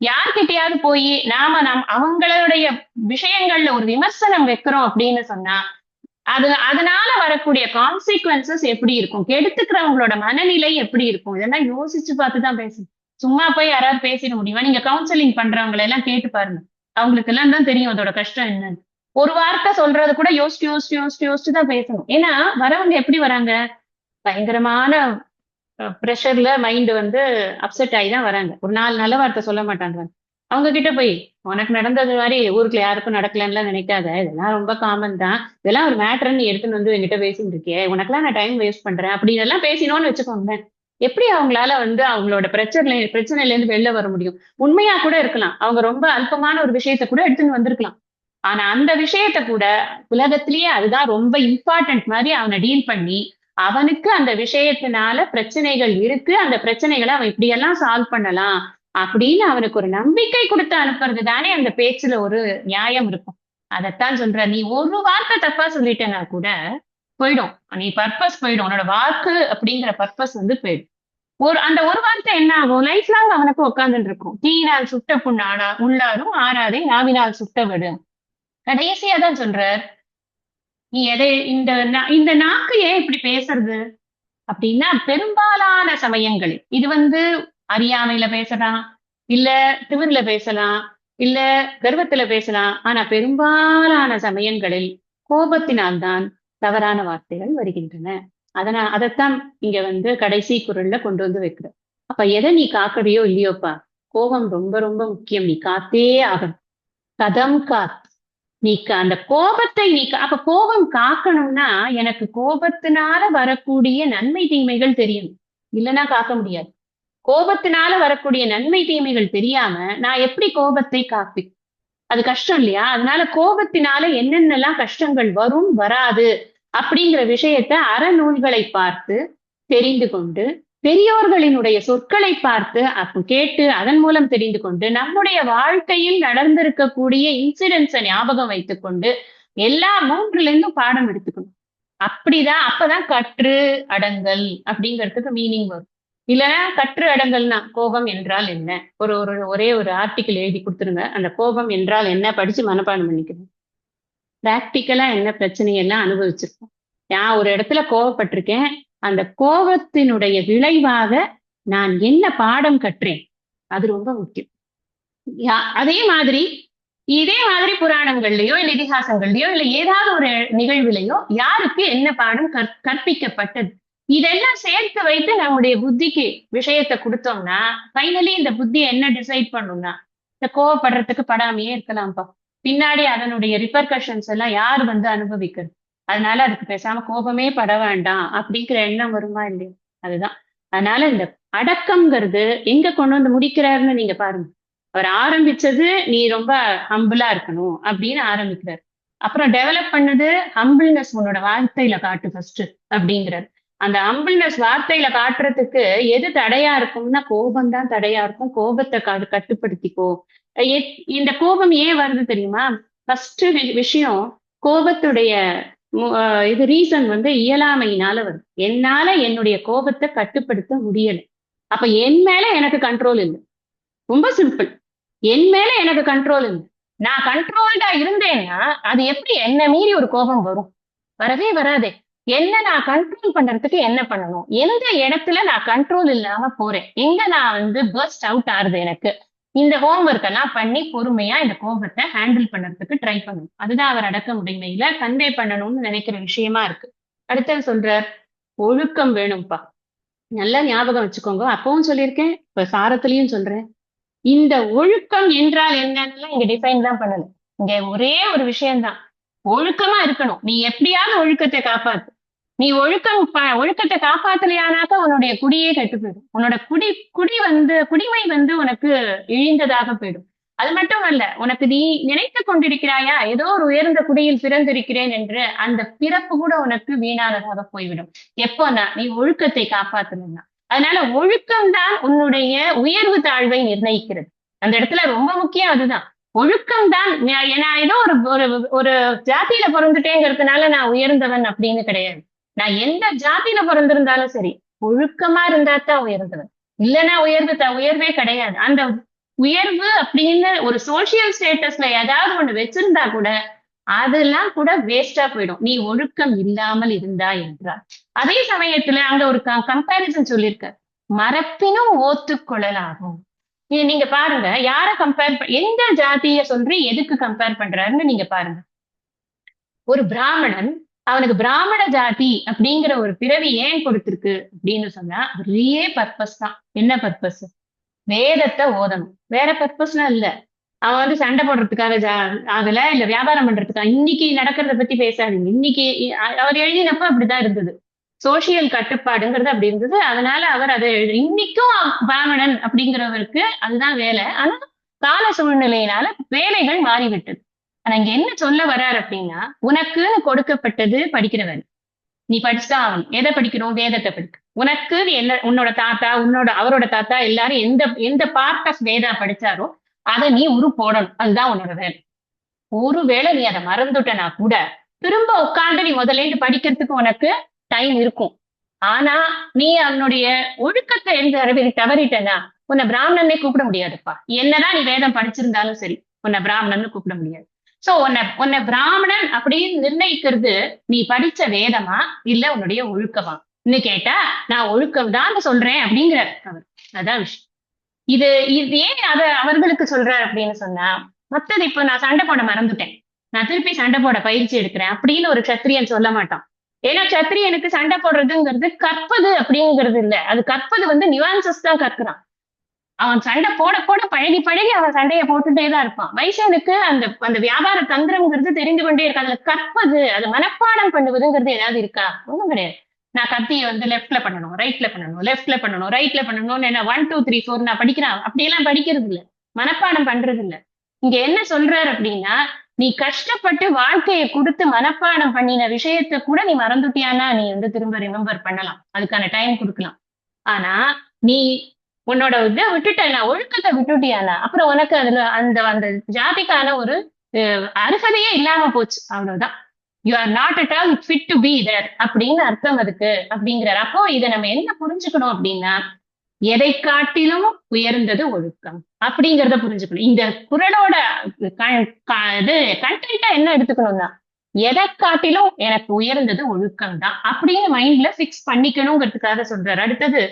யார்கிட்டயாவது போய் நாம அவங்களுடைய விஷயங்கள்ல ஒரு விமர்சனம் வைக்கிறோம் அப்படின்னு சொன்னா அதனால வரக்கூடிய கான்சிக்வன்சஸ் எப்படி இருக்கும்? கெடுத்துக்கிறவங்களோட மனநிலை எப்படி இருக்கும்? இதெல்லாம் யோசிச்சு பார்த்துதான் பேசணும். சும்மா போய் யாராவது பேசிட முடியுமா? நீங்க கவுன்சிலிங் பண்றவங்களை எல்லாம் கேட்டு பாருங்க. அவங்களுக்கு எல்லாம் தான் தெரியும் அதோட கஷ்டம் என்னன்னு. ஒரு வார்த்தை சொல்றது கூட யோசிச்சு தான் பேசணும். ஏன்னா வரவங்க எப்படி வராங்க? பயங்கரமான ப்ரெஷர்ல மைண்ட் அப்செட் ஆகி தான் வராங்க. ஒரு 4 நல்ல வார்த்தை சொல்ல மாட்டாங்க. அவங்க கிட்ட போய் உனக்கு நடந்தது மாதிரி ஊருக்குள்ள யாருக்கும் நடக்கலன்னு நினைக்காத, இதெல்லாம் ரொம்ப காமன் தான், இதெல்லாம் ஒரு மேட்டர்ன்னு நீ எடுத்துன்னு என்கிட்ட பேசிட்டு இருக்கியே, உனக்கெல்லாம் நான் டைம் வேஸ்ட் பண்றேன் அப்படின்னு எல்லாம் பேசினோன்னு வச்சுக்கோங்க. எப்படி அவங்களால அவங்களோட பிரச்சனையில இருந்து வெளில வர முடியும்? உண்மையா கூட இருக்கலாம். அவங்க ரொம்ப அல்பமான ஒரு விஷயத்த கூட எடுத்துன்னு வந்திருக்கலாம். ஆனா அந்த விஷயத்த கூட உலகத்திலேயே அதுதான் ரொம்ப இம்பார்ட்டன்ட் மாதிரி அவனை டீல் பண்ணி அவனுக்கு அந்த விஷயத்தினால பிரச்சனைகள் இருக்கு, அந்த பிரச்சனைகளை அவன் இப்படியெல்லாம் சால்வ் பண்ணலாம் அப்படின்னு அவனுக்கு ஒரு நம்பிக்கை கொடுத்து அனுப்புறது தானே அந்த பேச்சுல ஒரு நியாயம் இருக்கும். அதைத்தான் சொல்ற. நீ ஒரு வார்த்தை தப்பா சொல்லிட்டேன்னா கூட போயிடும். நீ பர்பஸ் போயிடும். உன்னோட வாக்கு அப்படிங்கிற பர்பஸ் போயிடும். அந்த ஒரு வார்த்தை என்ன ஆகும்? லைஃப் லாங் அவனுக்கு உட்கார்ந்துட்டு இருக்கும். தீயினால் சுட்ட புண்ணானா உள்ளாரும் ஆறாதே நாவினால் சுட்ட விடும். கடைசியா தான் சொல்றார், நீ எதை இந்த நாக்கு ஏன் இப்படி பேசுறது அப்படின்னா பெரும்பாலான சமயங்களில் இது அறியாமையில பேசலாம், இல்ல திமிர்ல பேசலாம், இல்ல கர்வத்துல பேசலாம். ஆனா பெரும்பாலான சமயங்களில் கோபத்தினால்தான் தவறான வார்த்தைகள் வருகின்றன. அதைத்தான் இங்க கடைசி குரல்ல கொண்டு வைக்கிற. அப்ப எதை நீ காக்கறியோ இல்லையோப்பா, கோபம் ரொம்ப ரொம்ப முக்கியம். நீ காத்தே ஆகணும். கதம் காத். நீ அந்த கோபத்தை அப்ப கோபம் காக்கணும்னா எனக்கு கோபத்தினால வரக்கூடிய நன்மை தீமைகள் தெரியும். இல்லைன்னா காக்க முடியாது. கோபத்தினால வரக்கூடிய நன்மை தீமைகள் தெரியாம நான் எப்படி கோபத்தை காப்பேன்? அது கஷ்டம் இல்லையா? அதனால கோபத்தினால என்னென்னலாம் கஷ்டங்கள் வரும், வராது அப்படிங்கிற விஷயத்த அறநூல்களை பார்த்து தெரிந்து கொண்டு, பெரியோர்களினுடைய சொற்களை பார்த்து கேட்டு அதன் மூலம் தெரிந்து கொண்டு, நம்முடைய வாழ்க்கையில் நடந்திருக்கக்கூடிய இன்சிடென்ட்ஸ ஞாபகம் வைத்துக் கொண்டு, எல்லா 3ல இருந்தும் பாடம் எடுத்துக்கணும். அப்படிதான் அப்பதான் கற்று அடங்கல் அப்படிங்கிறதுக்கு மீனிங் வரும். இல்லன்னா கற்று அடங்கல்னா கோபம் என்றால் என்ன? ஒரே ஒரு ஆர்டிக்கிள் எழுதி குடுத்துருங்க. அந்த கோபம் என்றால் என்ன படிச்சு மனப்பாடம் பண்ணிக்கணும். பிராக்டிகலா என்ன பிரச்சனையெல்லாம் அனுபவிச்சிருக்கோம். நான் ஒரு இடத்துல கோவப்பட்டிருக்கேன். அந்த கோபத்தினுடைய விளைவாக நான் என்ன பாடம் கற்றேன்? அது ரொம்ப முக்கியம். அதே மாதிரி இதே மாதிரி புராணங்கள்லயோ, இல்ல இதிகாசங்கள்லயோ, இல்ல ஏதாவது ஒரு நிகழ்விலயோ யாருக்கு என்ன பாடம் கற்பிக்கப்பட்டது? இதெல்லாம் சேர்த்து வைத்து நம்முடைய புத்திக்கு விஷயத்த குடுத்தோம்னா, ஃபைனலி இந்த புத்தி என்ன டிசைட் பண்ணும்னா, இந்த கோவப்படுறதுக்கு படாமயே இருக்கலாம்ப்பா. பின்னாடி அதனுடைய ரிப்பர்கஷன்ஸ் எல்லாம் யார் வந்து அனுபவிக்கிறது? அதனால அதுக்கு பேசாம கோபமே பட வேண்டாம் அப்படிங்கிற எண்ணம் வருமா இல்லையா? அதுதான். அதனால இந்த அடக்கம்ங்கிறது எங்க கொண்டு வந்து முடிக்கிறாருன்னு நீங்க பாருங்க. அவர் ஆரம்பிச்சது நீ ரொம்ப ஹம்பிளா இருக்கணும் அப்படின்னு ஆரம்பிக்கிறார். அப்புறம் டெவலப் பண்ணது ஹம்பிள்னஸ் உன்னோட வார்த்தையில காட்டு ஃபர்ஸ்ட் அப்படிங்கிறார். அந்த ஹம்பிள்னஸ் வார்த்தையில காட்டுறதுக்கு எது தடையா இருக்கும்னா கோபம் தான் தடையா இருக்கும். கோபத்தை கட்டுப்படுத்திக்கோ. இந்த கோபம் ஏன் வருது தெரியுமா? ஃபர்ஸ்ட் விஷயம் கோபத்துடைய இது ரீசன் வந்து இயலாமையினால வருது. என்னால என்னுடைய கோபத்தை கட்டுப்படுத்த முடியல. அப்ப என் மேல எனக்கு கண்ட்ரோல் இல்லை. ரொம்ப சிம்பிள். என் மேல எனக்கு கண்ட்ரோல் இல்லை. நான் கண்ட்ரோல்டா இருந்தேன்னா அது எப்படி என்ன மீறி ஒரு கோபம் வரும்? வரவே வராதே. என்ன நான் கண்ட்ரோல் பண்றதுக்கு என்ன பண்ணணும்? எந்த இடத்துல நான் கண்ட்ரோல் இல்லாம போறேன்? எங்க நான் வந்து பர்ஸ்ட் அவுட் ஆறுது எனக்கு? இந்த ஹோம்ஒர்க் எல்லாம் பண்ணி பொறுமையா இந்த கோபத்தை ஹேண்டில் பண்றதுக்கு ட்ரை பண்ணணும். அதுதான் அவர் அடக்க முடிமையில கன்வே பண்ணணும்னு நினைக்கிற விஷயமா இருக்கு. அடுத்தது சொல்றார், ஒழுக்கம் வேணும்ப்பா. நல்லா ஞாபகம் வச்சுக்கோங்க. அப்பவும் சொல்லியிருக்கேன், இப்ப சாரத்திலையும் சொல்றேன். இந்த ஒழுக்கம் என்றால் என்னன்னு இங்க டிஃபைன் தான் பண்ணல. இங்க ஒரே ஒரு விஷயம்தான். ஒழுக்கமா இருக்கணும். நீ எப்படியாவது ஒழுக்கத்தை காப்பாத்து. நீ ஒழுக்கத்தை காப்பாத்தலையானாக்கா உன்னுடைய குடியே கெட்டு போயிடும். உன்னோட குடிமை வந்து உனக்கு இழிந்ததாக போயிடும். அது மட்டும் அல்ல, உனக்கு நீ நினைத்துக் கொண்டிருக்கிறாயா ஏதோ ஒரு உயர்ந்த குடியில் பிறந்திருக்கிறேன் என்று அந்த பிறப்பு கூட உனக்கு வீணானதாக போய்விடும். எப்போனா நீ ஒழுக்கத்தை காப்பாத்தணும்னா. அதனால ஒழுக்கம் தான் உன்னுடைய உயர்வு தாழ்வை நிர்ணயிக்கிறது. அந்த இடத்துல ரொம்ப முக்கியம் அதுதான். ஒழுக்கம் தான். நான் ஏதோ ஒரு ஒரு ஜாதியில பிறந்துட்டேங்கிறதுனால நான் உயர்ந்தவன் அப்படின்னு கிடையாது. நான் எந்த ஜாதியில பிறந்திருந்தாலும் சரி, ஒழுக்கமா இருந்தா தான் உயர்ந்தவன். இல்லைன்னா உயர்வே கிடையாது. அந்த உயர்வு அப்படின்னு ஒரு சோசியல் ஸ்டேட்டஸ்ல ஏதாவது ஒண்ணு வச்சிருந்தா கூட அதெல்லாம் கூட வேஸ்டா போயிடும். நீ ஒழுக்கம் இல்லாமல் இருந்தா என்றால். அதே சமயத்துல அங்க ஒரு கம்பேரிசன் சொல்லியிருக்க. மரப்பினும் ஓத்துக்கொள்ளலாகும். நீங்க பாருங்க, யார எந்த ஜாதிய சொல்றி எதுக்கு கம்பேர் பண்றாருன்னு நீங்க பாருங்க. ஒரு பிராமணன் அவனுக்கு பிராமண ஜாதி அப்படிங்கிற ஒரு பிறவி ஏன் கொடுத்திருக்கு அப்படின்னு சொன்னா ஒரே பர்பஸ் தான். என்ன பர்பஸ்? வேதத்தை ஓதணும். வேற பர்பஸ்லாம் இல்ல. அவன் வந்து சண்டை போடுறதுக்காக ஆகல, இல்ல வியாபாரம் பண்றதுக்காக. இன்னைக்கு நடக்கிறத பத்தி பேசாதீங்க. இன்னைக்கு அவர் எழுதினப்ப அப்படிதான் இருந்தது. சோசியல் கட்டுப்பாடுங்கிறது அப்படி இருந்தது. அதனால அவர் அதை இன்னைக்கும் பிராமணன் அப்படிங்கிறவருக்கு அதுதான் வேலை. ஆனா கால சூழ்நிலையினால வேலைகள் மாறிவிட்டது. ஆனா இங்க என்ன சொல்ல வர்றாரு அப்படின்னா, உனக்குன்னு கொடுக்கப்பட்டது படிக்கிற வேலை. நீ படிச்சுதான் ஆகணும். எதை படிக்கணும்? வேதத்தை படிக்க. உனக்கு என்ன உன்னோட தாத்தா அவரோட தாத்தா எல்லாரும் எந்த எந்த பார்ட் ஆஃப் வேதா படிச்சாரோ அதை நீ போடணும். அதுதான் உன்னோட வேலை. ஒருவேளை நீ அதை மறந்துட்டனா கூட திரும்ப உட்கார்ந்து நீ முதலேந்து படிக்கிறதுக்கு உனக்கு டைம் இருக்கும். ஆனா நீ அவனுடைய ஒழுக்கத்தை எந்த தவறிட்டனா உன்னை பிராமணனே கூப்பிட முடியாதுப்பா. என்னதான் நீ வேதம் படிச்சிருந்தாலும் சரி, உன்னை பிராமணன் கூப்பிட முடியாது. சோ உன்னை பிராமணன் அப்படின்னு நிர்ணயிக்கிறது நீ படிச்ச வேதமா இல்ல உன்னுடைய ஒழுக்கமா கேட்டா நான் ஒழுக்கம் தான் சொல்றேன் அப்படிங்கிறார் அவர். அதான் விஷயம். இது ஏன் அவர்களுக்கு சொல்றாரு அப்படின்னு சொன்னா, மத்தது இப்ப நான் சண்டை போட மறந்துட்டேன், நான் திருப்பி சண்டை போட பயிற்சி எடுக்கிறேன் அப்படின்னு ஒரு சத்திரியன் சொல்ல மாட்டான். ஏன்னா சத்திரியனுக்கு சண்டை போடுறதுங்கிறது கற்பது அப்படிங்கிறது இல்ல. அது கற்பது வந்து நிவான்சஸ் தான் கற்கிறான். அவன் சண்டை போட போட பழகி பழகி அவன் சண்டையை போட்டுட்டே தான் இருப்பான். வைசியனுக்கு அந்த அந்த வியாபார தந்திரம்ங்கிறது தெரிந்து கொண்டே இருக்கு. அதுல கற்பது, அது மனப்பாடம் பண்ணுவதுங்கிறது ஏதாவது இருக்கா? ஒண்ணும் கிடையாது. நான் கத்தியை வந்து லெஃப்ட்ல பண்ணணும், ரைட்ல பண்ணணும், லெஃப்ட்ல பண்ணணும், ரைட்ல பண்ணணும்னு என்ன 1 2 3 4 நான் படிக்கிறான். அப்படியெல்லாம் படிக்கிறது இல்ல. மனப்பாடம் பண்றது இல்ல. இங்க என்ன சொல்றாரு அப்படின்னா, நீ கஷ்டப்பட்டு வாழ்க்கையை கொடுத்து மனப்பாடம் பண்ணின விஷயத்த கூட நீ மறந்துட்டியானா நீ வந்து திரும்ப ரிமெம்பர் பண்ணலாம், அதுக்கான டைம் கொடுக்கலாம். ஆனா நீ உன்னோட இதை விட்டுட்டனா, ஒழுக்கத்தை விட்டுட்டியானா, அப்புறம் உனக்கு அதுல அந்த அந்த ஜாதிக்கான ஒரு அருகதையே இல்லாம போச்சு, அவ்வளவுதான். You are not at all fit to be there அப்படின்னு அர்த்தம் அதுக்கு அப்படிங்கிறார். அப்போ இதை நம்ம என்ன புரிஞ்சுக்கணும் அப்படின்னா, எதை காட்டிலும் உயர்ந்தது ஒழுக்கம் அப்படிங்கறத புரிஞ்சுக்கணும். இந்த குறளோட இது கண்டென்ட்டா என்ன எடுத்துக்கணும்னா, எதை காட்டிலும் எனக்கு உயர்ந்தது ஒழுக்கம் தான் அப்படின்னு மைண்ட்ல பிக்ஸ் பண்ணிக்கணுங்கிறதுக்காக சொல்றாரு. அடுத்தது,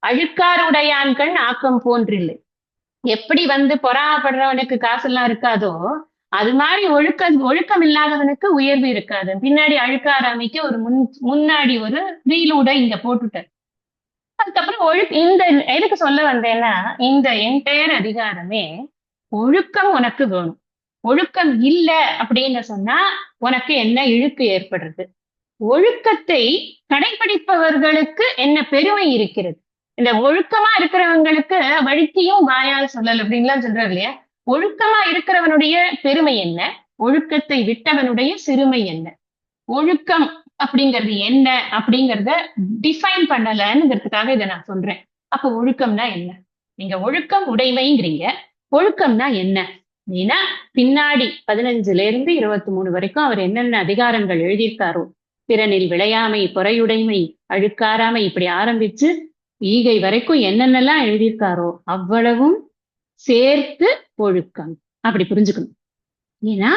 அழுக்காருடையான்கண் ஆக்கம் போன்றில்லை. எப்படி வந்து பொறாமப்படுறவனுக்கு காசெல்லாம் இருக்காதோ, அது மாதிரி ஒழுக்கம் இல்லாதவனுக்கு உயர்வு இருக்காது. பின்னாடி அழுக்காராமைக்கு ஒரு முன்னாடி ஒரு ரீலூட இங்க போட்டுட்டார். அதுக்கப்புறம் இந்த எதுக்கு சொல்ல வந்தேன்னா, இந்த என்டையர் அதிகாரமே ஒழுக்கம் உனக்கு வேணும். ஒழுக்கம் இல்ல அப்படின்னு சொன்னா உனக்கு என்ன இழுக்கு ஏற்படுறது, ஒழுக்கத்தை கடைபிடிப்பவர்களுக்கு என்ன பெருமை இருக்கிறது. இந்த ஒழுக்கமா இருக்கிறவங்களுக்கு வழுக்கியும் வாயால் சொல்லல் அப்படின்லாம் சொல்றாரு இல்லையா. ஒழுக்கமா இருக்கிறவனுடைய பெருமை என்ன, ஒழுக்கத்தை விட்டவனுடைய சிறுமை என்ன, ஒழுக்கம் அப்படிங்கிறது என்ன அப்படிங்கறத டிஃபைன் பண்ணலங்கிறதுக்காக இதை நான் சொல்றேன். அப்ப ஒழுக்கம்னா என்ன, நீங்க ஒழுக்கம் உடைமைங்கிறீங்க, ஒழுக்கம்னா என்ன அப்படின்னா, பின்னாடி 15ல இருந்து 23 வரைக்கும் அவர் என்னென்ன அதிகாரங்கள் எழுதியிருக்காரோ, பிறனில் விளையாமை, பொறையுடைமை, அழுக்காராமை, இப்படி ஆரம்பிச்சு ஈகை வரைக்கும் என்னென்னலாம் எழுதியிருக்காரோ அவ்வளவும் சேர்த்து ஒழுக்கம் அப்படி புரிஞ்சுக்கணும். ஏன்னா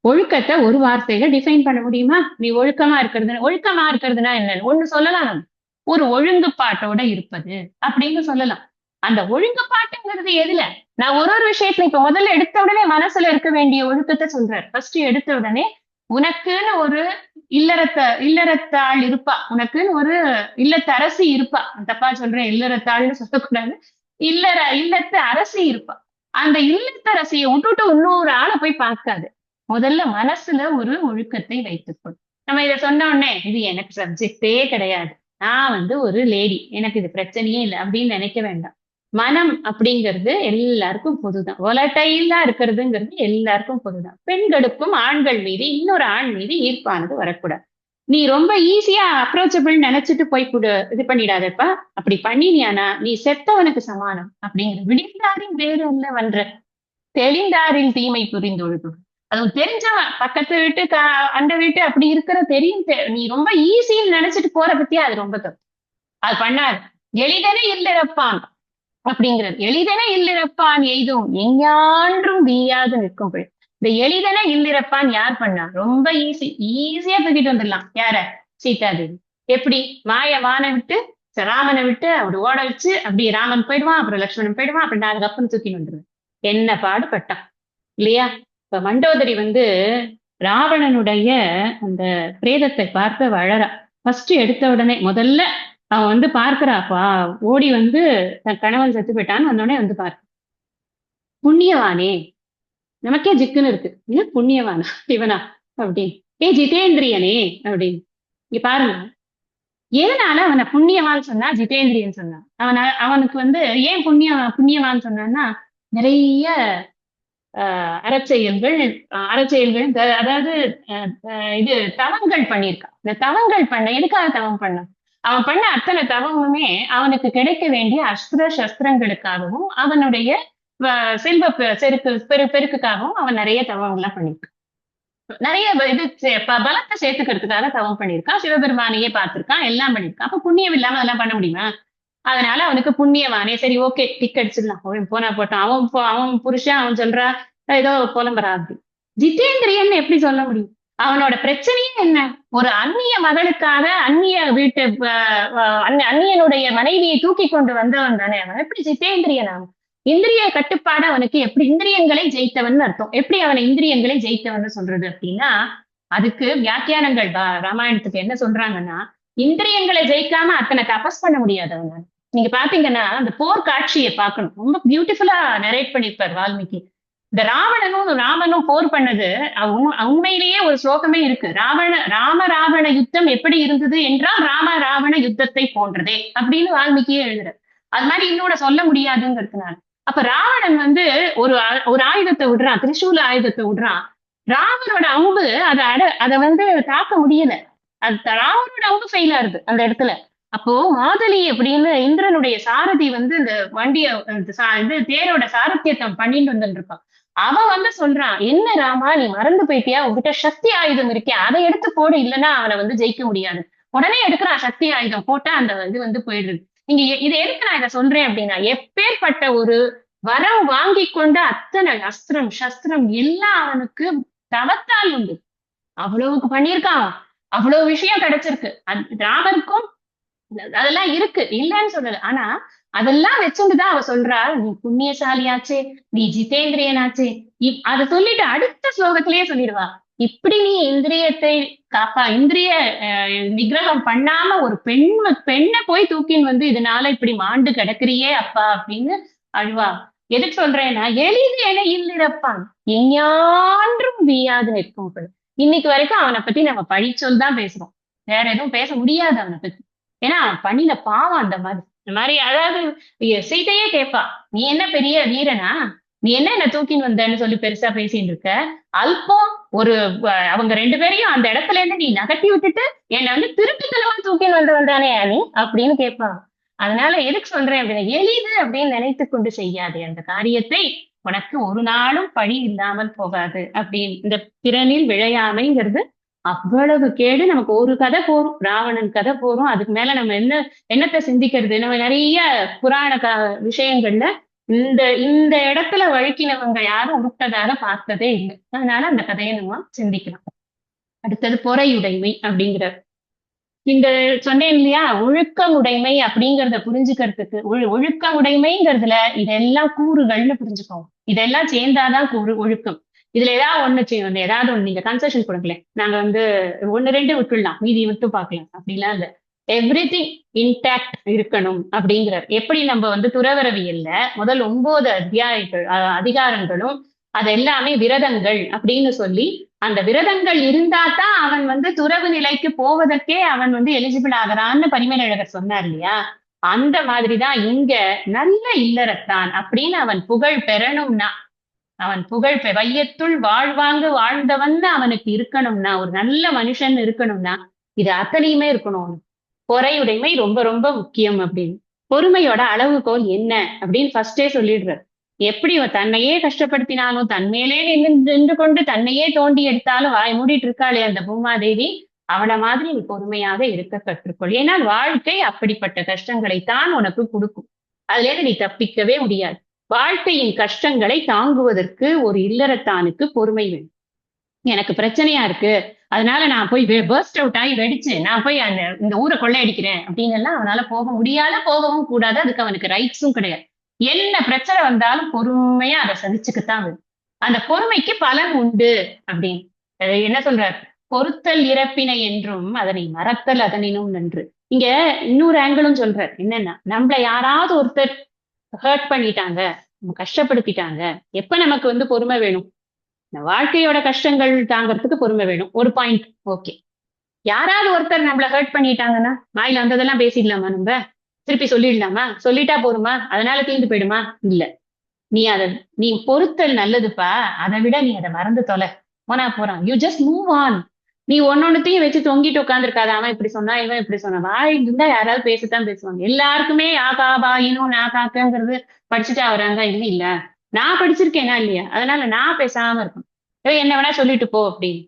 ஒழுக்கத்தை ஒரு வார்த்தையில டிஃபைன் பண்ண முடியுமா? நீ ஒழுக்கமா இருக்கிறதுனா என்னன்னு ஒண்ணு சொல்லலாம். நம்ம ஒரு ஒழுங்குப்பாட்டோட இருப்பது அப்படின்னு சொல்லலாம். அந்த ஒழுங்குப்பாட்டுங்கிறது எதுல, நான் ஒரு விஷயத்துல இப்ப முதல்ல எடுத்த உடனே மனசுல இருக்க வேண்டிய ஒழுக்கத்தை சொல்றாரு. ஃபர்ஸ்ட் எடுத்த உடனே உனக்குன்னு ஒரு இல்லறத்தாள் இருப்பா, உனக்குன்னு ஒரு இல்லத்தரசி இருப்பா. தப்பா சொல்றேன், இல்லறத்தாள்னு சொல்லக்கூடாது, இல்லத்து அரசி இருப்பா. அந்த இல்லத்தரசியை விட்டுட்டு இன்னொரு ஆளை போய் பார்க்காது. முதல்ல மனசுல ஒரு ஒழுக்கத்தை வைத்துக்கொள். நம்ம இதை சொன்ன உடனே இது எனக்கு சப்ஜெக்டே கிடையாது, நான் வந்து ஒரு லேடி, எனக்கு இது பிரச்சனையே இல்லை அப்படின்னு நினைக்க வேண்டாம். மனம் அப்படிங்கிறது எல்லாருக்கும் பொதுதான். ஒலட்டைலா இருக்கிறதுங்கிறது எல்லாருக்கும் பொதுதான். பெண்களுக்கும் ஆண்கள் மீது இன்னொரு ஆண் மீது ஈர்ப்பானது வரக்கூடாது. நீ ரொம்ப ஈஸியா அப்ரோச்சபிள் நினைச்சிட்டு போய் இது பண்ணிடாதப்பா. அப்படி பண்ணினியானா நீ செத்தவனுக்கு சமானம் அப்படிங்கிற. விடிந்தாரின் வேறு என்ன பண்ற, தெளிந்தாரின் தீமை புரிந்து ஒழுகும். அது தெரிஞ்சவன் பக்கத்து வீட்டு அந்த வீட்டு அப்படி இருக்கிற தெரியும், நீ ரொம்ப ஈஸின்னு நினைச்சிட்டு போற பத்தியா, அது ரொம்ப தப்பு. அது பண்ணாது. எளிதனே இல்லறப்பான் அப்படிங்கிறது. எளிதன இல்லிறப்பான் எய்தும் எஞ்ஞான்றும் வீயாது நிற்கும் பிழை. இந்த எளிதன இல்லிறப்பான் யார் பண்ணா? ரொம்ப ஈஸியா தூக்கிட்டு வந்துடலாம். யார? சீதாதேவி. எப்படி? வானை விட்டு ராமனை விட்டு அவர் ஓட வச்சு அப்படி ராமன் போயிடுவான், அப்புறம் லட்சுமணன் போயிடுவான், அப்புறம் நான் அதுக்கப்புறம் தூக்கிட்டு வந்துடுவேன். என்ன பாடுபட்டான் இல்லையா? இப்ப மண்டோதரி வந்து ராவணனுடைய அந்த பிரேதத்தை பார்த்து வளரா. ஃபர்ஸ்ட் எடுத்த உடனே முதல்ல அவன் வந்து பார்க்கிறாப்பா, ஓடி வந்து தன் கணவன் செத்து போயிட்டான்னு வந்தோடனே வந்து பார்க்க, புண்ணியவானே, நமக்கே ஜிக்குன்னு இருக்கு, இல்ல புண்ணியவானா இவனா அப்படின்னு, ஜிதேந்திரியனே அப்படின்னு. இங்க பாருங்க, எதனால அவனை புண்ணியவான் சொன்னா, ஜிதேந்திரியன் சொன்னான். அவனுக்கு வந்து ஏன் புண்ணியவான் சொன்னான்னா, நிறைய அறச்செயல்கள் அதாவது இது தவங்கள் பண்ணியிருக்கான். இந்த தவங்கள் எதுக்காக தவம் பண்ண, அவன் பண்ண அத்தனை தவமுமே அவனுக்கு கிடைக்க வேண்டிய அஸ்திர சஸ்திரங்களுக்காகவும் அவனுடைய செல்வ பெருக்குக்காகவும் அவன் நிறைய தவங்கள்லாம் பண்ணியிருக்கான். நிறைய இது பலத்தை சேர்த்துக்கிறதுக்காக தவம் பண்ணியிருக்கான். சிவபெருமானையே பார்த்திருக்கான், எல்லாம் பண்ணியிருக்கான். அப்ப புண்ணியம் இல்லாம அதெல்லாம் பண்ண முடியுமா? அதனால அவனுக்கு புண்ணியவானே. சரி, ஓகே, டிக் அடிச்சிடலாம், போனா போட்டான். அவன் புருஷன், அவன் சொல்றா ஏதோ புலம்புறா. அப்படி ஜிதேந்திரியன் எப்படி சொல்ல முடியும்? அவனோட பிரச்சனையே என்ன? ஒரு அந்நிய மகளுக்காக அந்நிய வீட்டு அந்நியனுடைய மனைவியை தூக்கி கொண்டு வந்தவன் தானே அவன். எப்படி ஜிதேந்திரியன் ஆகும்? இந்திரிய கட்டுப்பாடு அவனுக்கு எப்படி? இந்திரியங்களை ஜெயித்தவன் அர்த்தம். எப்படி அவனை இந்திரியங்களை ஜெயித்தவன் சொல்றது அப்படின்னா, அதுக்கு வியாக்கியானங்கள் ராமாயணத்துக்கு என்ன சொல்றாங்கன்னா, இந்திரியங்களை ஜெயிக்காம அத்தனை தபஸ் பண்ண முடியாது அவனால. நீங்க பாத்தீங்கன்னா அந்த போர் காட்சியை பார்க்கணும், ரொம்ப பியூட்டிஃபுல்லா நரேட் பண்ணிருப்பார் வால்மீகி. இந்த ராமனும் போர் பண்ணது உண்மையிலேயே ஒரு ஸ்லோகமே இருக்கு. ராவண யுத்தம் எப்படி இருந்தது என்றால் ராவண யுத்தத்தை போன்றதே அப்படின்னு வால்மீகியே எழுதுற. அது மாதிரி இன்னொட சொல்ல முடியாதுங்கிறதுனால அப்ப ராவணன் வந்து ஒரு ஆயுதத்தை விடுறான், திரிசூல ஆயுதத்தை விடுறான். ராமரோட அம்பு அத வந்து தாக்க முடியல. அது ராமரோட அம்பு ஃபெயில் ஆறுது அந்த இடத்துல. அப்போ மாதலி அப்படின்னு இந்திரனுடைய சாரதி வந்து இந்த வண்டிய இது தேரோட சாரத்தியத்தம் பண்ணிட்டு வந்துட்டு இருப்பான். அவன் வந்து சொல்றான், என்ன ராமா நீ மறந்து போயிட்டியா, உன்கிட்ட சக்தி ஆயுதம் இருக்கே, அதை எடுத்து போடு, இல்லைன்னா அவனை வந்து ஜெயிக்க முடியாது. உடனே எடுக்கிறான் சக்தி ஆயுதம், போட்டா அந்த இது வந்து போயிடுது. நீங்க இது எதுக்கு நான் இதை சொல்றேன் அப்படின்னா, எப்பேற்பட்ட ஒரு வரம் வாங்கி கொண்ட அத்தனை அஸ்திரம் சஸ்திரம் எல்லாம் அவனுக்கு தவத்தால் உண்டு. அவ்வளவுக்கு பண்ணியிருக்கான். அவ்வளவு விஷயம் கிடைச்சிருக்கு. ராமருக்கும் அதெல்லாம் இருக்கு, இல்லன்னு சொல்லல. ஆனா அதெல்லாம் வச்சுட்டுதான் அவ சொல்றா, நீ புண்ணியசாலியாச்சே, நீ ஜிதேந்திரியனாச்சே. அதை சொல்லிட்டு அடுத்த ஸ்லோகத்திலேயே சொல்லிடுவா, இப்படி நீ இந்திரியத்தை இந்திரிய நிகிரகம் பண்ணாம ஒரு பெண்ணை போய் தூக்கின்னு வந்து இதனால இப்படி மாண்டு கிடக்குறியே அப்பா அப்படின்னு அழுவா. எதுக்கு சொல்றேன்னா, எளிது என இல்லிறப்பான் எஞ்ஞான்றும் வீயாது நிற்கும். இன்னைக்கு வரைக்கும் அவனை பத்தி நம்ம பழிச்சொல் தான் பேசுறோம், வேற எதுவும் பேச முடியாது அவனை பத்தி. ஏன்னா பண்ணின பாவம் அந்த மாதிரி. இந்த மாதிரி அதாவது சீதையே கேட்பா, நீ என்ன பெரிய வீரனா, நீ என்ன தூக்கின்னு வந்தன்னு சொல்லி பெருசா பேசிட்டு இருக்க, அல்பம் ஒரு அவங்க ரெண்டு பேரையும் அந்த இடத்துல இருந்து நீ நகர்த்தி விட்டுட்டு என்னை வந்து திருட்டுத்தனமா தூக்கின்னு வந்தானே நீ அப்படின்னு கேட்பான். அதனால எதுக்கு சொல்றேன் அப்படின்னா, எளிது அப்படின்னு நினைத்து கொண்டு செய்யாது அந்த காரியத்தை, உனக்கு ஒரு நாளும் பழி இல்லாமல் போகாது அப்படின்னு. இந்த பிறனில் விழையாமைங்கிறது அவ்வளவு கேடு. நமக்கு ஒரு கதை போரும், ராவணன் கதை போரும். அதுக்கு மேல நம்ம என்னத்தை சிந்திக்கிறது? நம்ம நிறைய புராண விஷயங்கள்ல இந்த இந்த இடத்துல வழுக்கினவங்க யாரும் உருட்டதாக பார்த்ததே இல்லை. அதனால அந்த கதையை நம்ம சிந்திக்கலாம். அடுத்தது பொறையுடைமை அப்படிங்கிற இந்த சொன்னேன் இல்லையா, ஒழுக்க உடைமை அப்படிங்கறத புரிஞ்சுக்கிறதுக்கு ஒழுக்க உடைமைங்கிறதுல இதெல்லாம் கூறுகள்னு புரிஞ்சுக்கோங்க. இதெல்லாம் சேர்ந்தாதான் ஒழுக்கம். இதுல ஏதாவது ஒண்ணு செய்யணும், ஏதாவது ஒண்ணு நீங்க கன்செஷன் கொடுக்கலேன், நாங்க வந்து ஒண்ணு ரெண்டு விட்டுடலாம், மீதி விட்டு பார்க்கலாம் அப்படிலாம் இல்ல. எவ்ரி திங் இன்டாக்ட் இருக்கணும் அப்படிங்கிறார். எப்படி நம்ம வந்து துறவரவியல்ல முதல் 9 அதிகாரங்களும் அது எல்லாமே விரதங்கள் அப்படின்னு சொல்லி, அந்த விரதங்கள் இருந்தா தான் அவன் வந்து துறவு நிலைக்கு போவதற்கே அவன் வந்து எலிஜிபிள் ஆகிறான்னு பரிமேலழகர் சொன்னார் இல்லையா. அந்த மாதிரிதான் இங்க நல்ல இல்லறத்தான் அப்படின்னு அவன் புகழ் பெறணும்னா, அவன் புகழ் வையத்துள் வாழ்வாங்கு வாழ்ந்தவன் அவனுக்கு இருக்கணும்னா, ஒரு நல்ல மனுஷன் இருக்கணும்னா இது அத்தனையுமே இருக்கணும். பொறையுடைமை ரொம்ப ரொம்ப முக்கியம் அப்படின்னு. பொறுமையோட அளவுகோல் என்ன அப்படின்னு ஃபர்ஸ்டே சொல்லிடுறார். எப்படி தன்னையே கஷ்டப்படுத்தினாலும் தன்மேலே நின்று கொண்டு தன்னையே தோண்டி எடுத்தாலும் வாய் மூடிட்டு இருக்காளே அந்த பூமாதேவி, அவள மாதிரி நீ பொறுமையாக இருக்க கற்றுக்கொள். ஏன்னா வாழ்க்கை அப்படிப்பட்ட கஷ்டங்களைத்தான் உனக்கு கொடுக்கும். அதுல இருந்து நீ தப்பிக்கவே முடியாது. வாழ்க்கையின் கஷ்டங்களை தாங்குவதற்கு ஒரு இல்லறத்தானுக்கு பொறுமை வேணும். எனக்கு பிரச்சனையா இருக்கு, அதனால நான் போய் பர்ஸ்ட் அவுட் ஆகி வெடிச்சு நான் போய் இந்த ஊரை கொள்ளையடிக்கிறேன் அப்படின்னு எல்லாம் அவனால போக முடியாது, போகவும் கூடாது. அதுக்கு அவனுக்கு ரைட்ஸும் கிடையாது. என்ன பிரச்சனை வந்தாலும் பொறுமையா அதை சகிச்சுக்குத்தான் வேணும். அந்த பொறுமைக்கு பலன் உண்டு அப்படின்னு என்ன சொல்றார், பொறுத்தல் இறப்பினை என்றும் அதனை மறத்தல் அதனினும் நன்று. இங்க இன்னொரு ஆங்கிளும் சொல்றார். என்னன்னா, நம்மள யாராவது ஒருத்தர் ஹர்ட் பண்ணிட்டாங்க, கஷ்டப்படுத்திட்டாங்க, எப்ப நமக்கு வந்து பொறுமை வேணும்? வாழ்க்கையோட கஷ்டங்கள் தாங்கிறதுக்கு பொறுமை வேணும், ஒரு பாயிண்ட். ஓகே, யாராவது ஒருத்தர் நம்மள ஹர்ட் பண்ணிட்டாங்கன்னா வாயில வந்ததெல்லாம் பேசிடலாமா? நம்ம திருப்பி சொல்லிடலாமா? சொல்லிட்டா போருமா? அதனால தீர்ந்து போயிடுமா? இல்ல. நீ பொறுத்தல் நல்லதுப்பா. அதை விட நீ அதை மறந்து தொலை, போனா போறான். You just move on. நீ ஒன்னொன்னுத்தையும் வச்சு தொங்கிட்டு உட்காந்துருக்காத. அவன் இப்படி சொன்னா, இவன் இப்படி சொன்னா. வாய் இருந்தா யாராவது பேசத்தான் பேசுவாங்க. எல்லாருக்குமே ஆகா பாயினும் நான் காக்கங்கிறது படிச்சுட்டா வராங்க. இல்ல இல்ல, நான் படிச்சிருக்கேனா இல்லையா, அதனால நான் பேசாம இருக்கும். என்ன வேணா சொல்லிட்டு போ அப்படின்னு.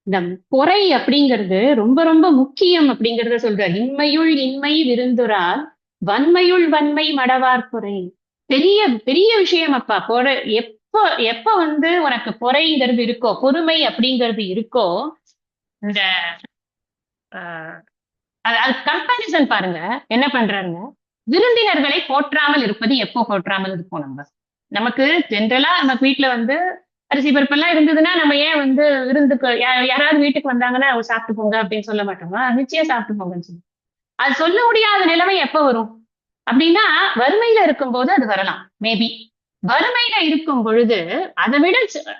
இந்த பொறை அப்படிங்கிறது ரொம்ப ரொம்ப முக்கியம் அப்படிங்கறத சொல்றார். இன்மையுள் இன்மை விருந்துரால் வன்மையுள் வன்மை மடவார் பொறை. பெரிய பெரிய விஷயம் அப்பா பொறை. எப்ப எப்ப வந்து உனக்கு பொறைங்கிறது இருக்கோ, பொறுமை அப்படிங்கிறது இருக்கோ, இந்த அது கம்பேரிசன் பாருங்க என்ன பண்றாருங்க. விருந்தினர்களை போற்றாமல் இருப்பது எப்போ போற்றாமல் இருப்போம் நம்ம? நமக்கு ஜென்ரலா நம்ம வீட்டுல வந்து அரிசி பருப்பெல்லாம் இருந்ததுன்னா நம்ம ஏன் வந்து விருந்துக்கு யாராவது வீட்டுக்கு வந்தாங்கன்னா சாப்பிட்டு போங்க அப்படின்னு சொல்ல மாட்டோமா? நிச்சயம் சாப்பிட்டு போங்கன்னு சொல்லி. அது சொல்ல முடியாத நிலைமை எப்ப வரும் அப்படின்னா, வறுமையில இருக்கும் போது அது வரலாம் மேபி. வறுமையில இருக்கும் பொழுது அதை விட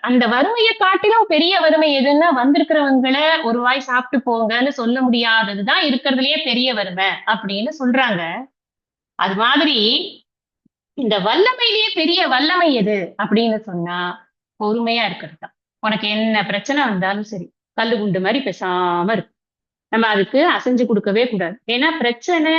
அந்த வறுமையை காட்டிலும் பெரிய வறுமை எதுன்னா, வந்திருக்கிறவங்களை ஒரு வாய் சாப்பிட்டு போங்கன்னு சொல்ல முடியாததுதான் இருக்கிறதுலயே பெரிய வறுமை அப்படின்னு சொல்றாங்க. அது மாதிரி இந்த வல்லமையிலேயே பெரிய வல்லமை எது அப்படின்னு சொன்னா பொறுமையா இருக்கிறது தான். உனக்கு என்ன பிரச்சனை வந்தாலும் சரி, கல்லு குண்டு மாதிரி பேசாம இருக்கு. நம்ம அதுக்கு அசைஞ்சு கொடுக்கவே கூடாது. ஏன்னா பிரச்சனை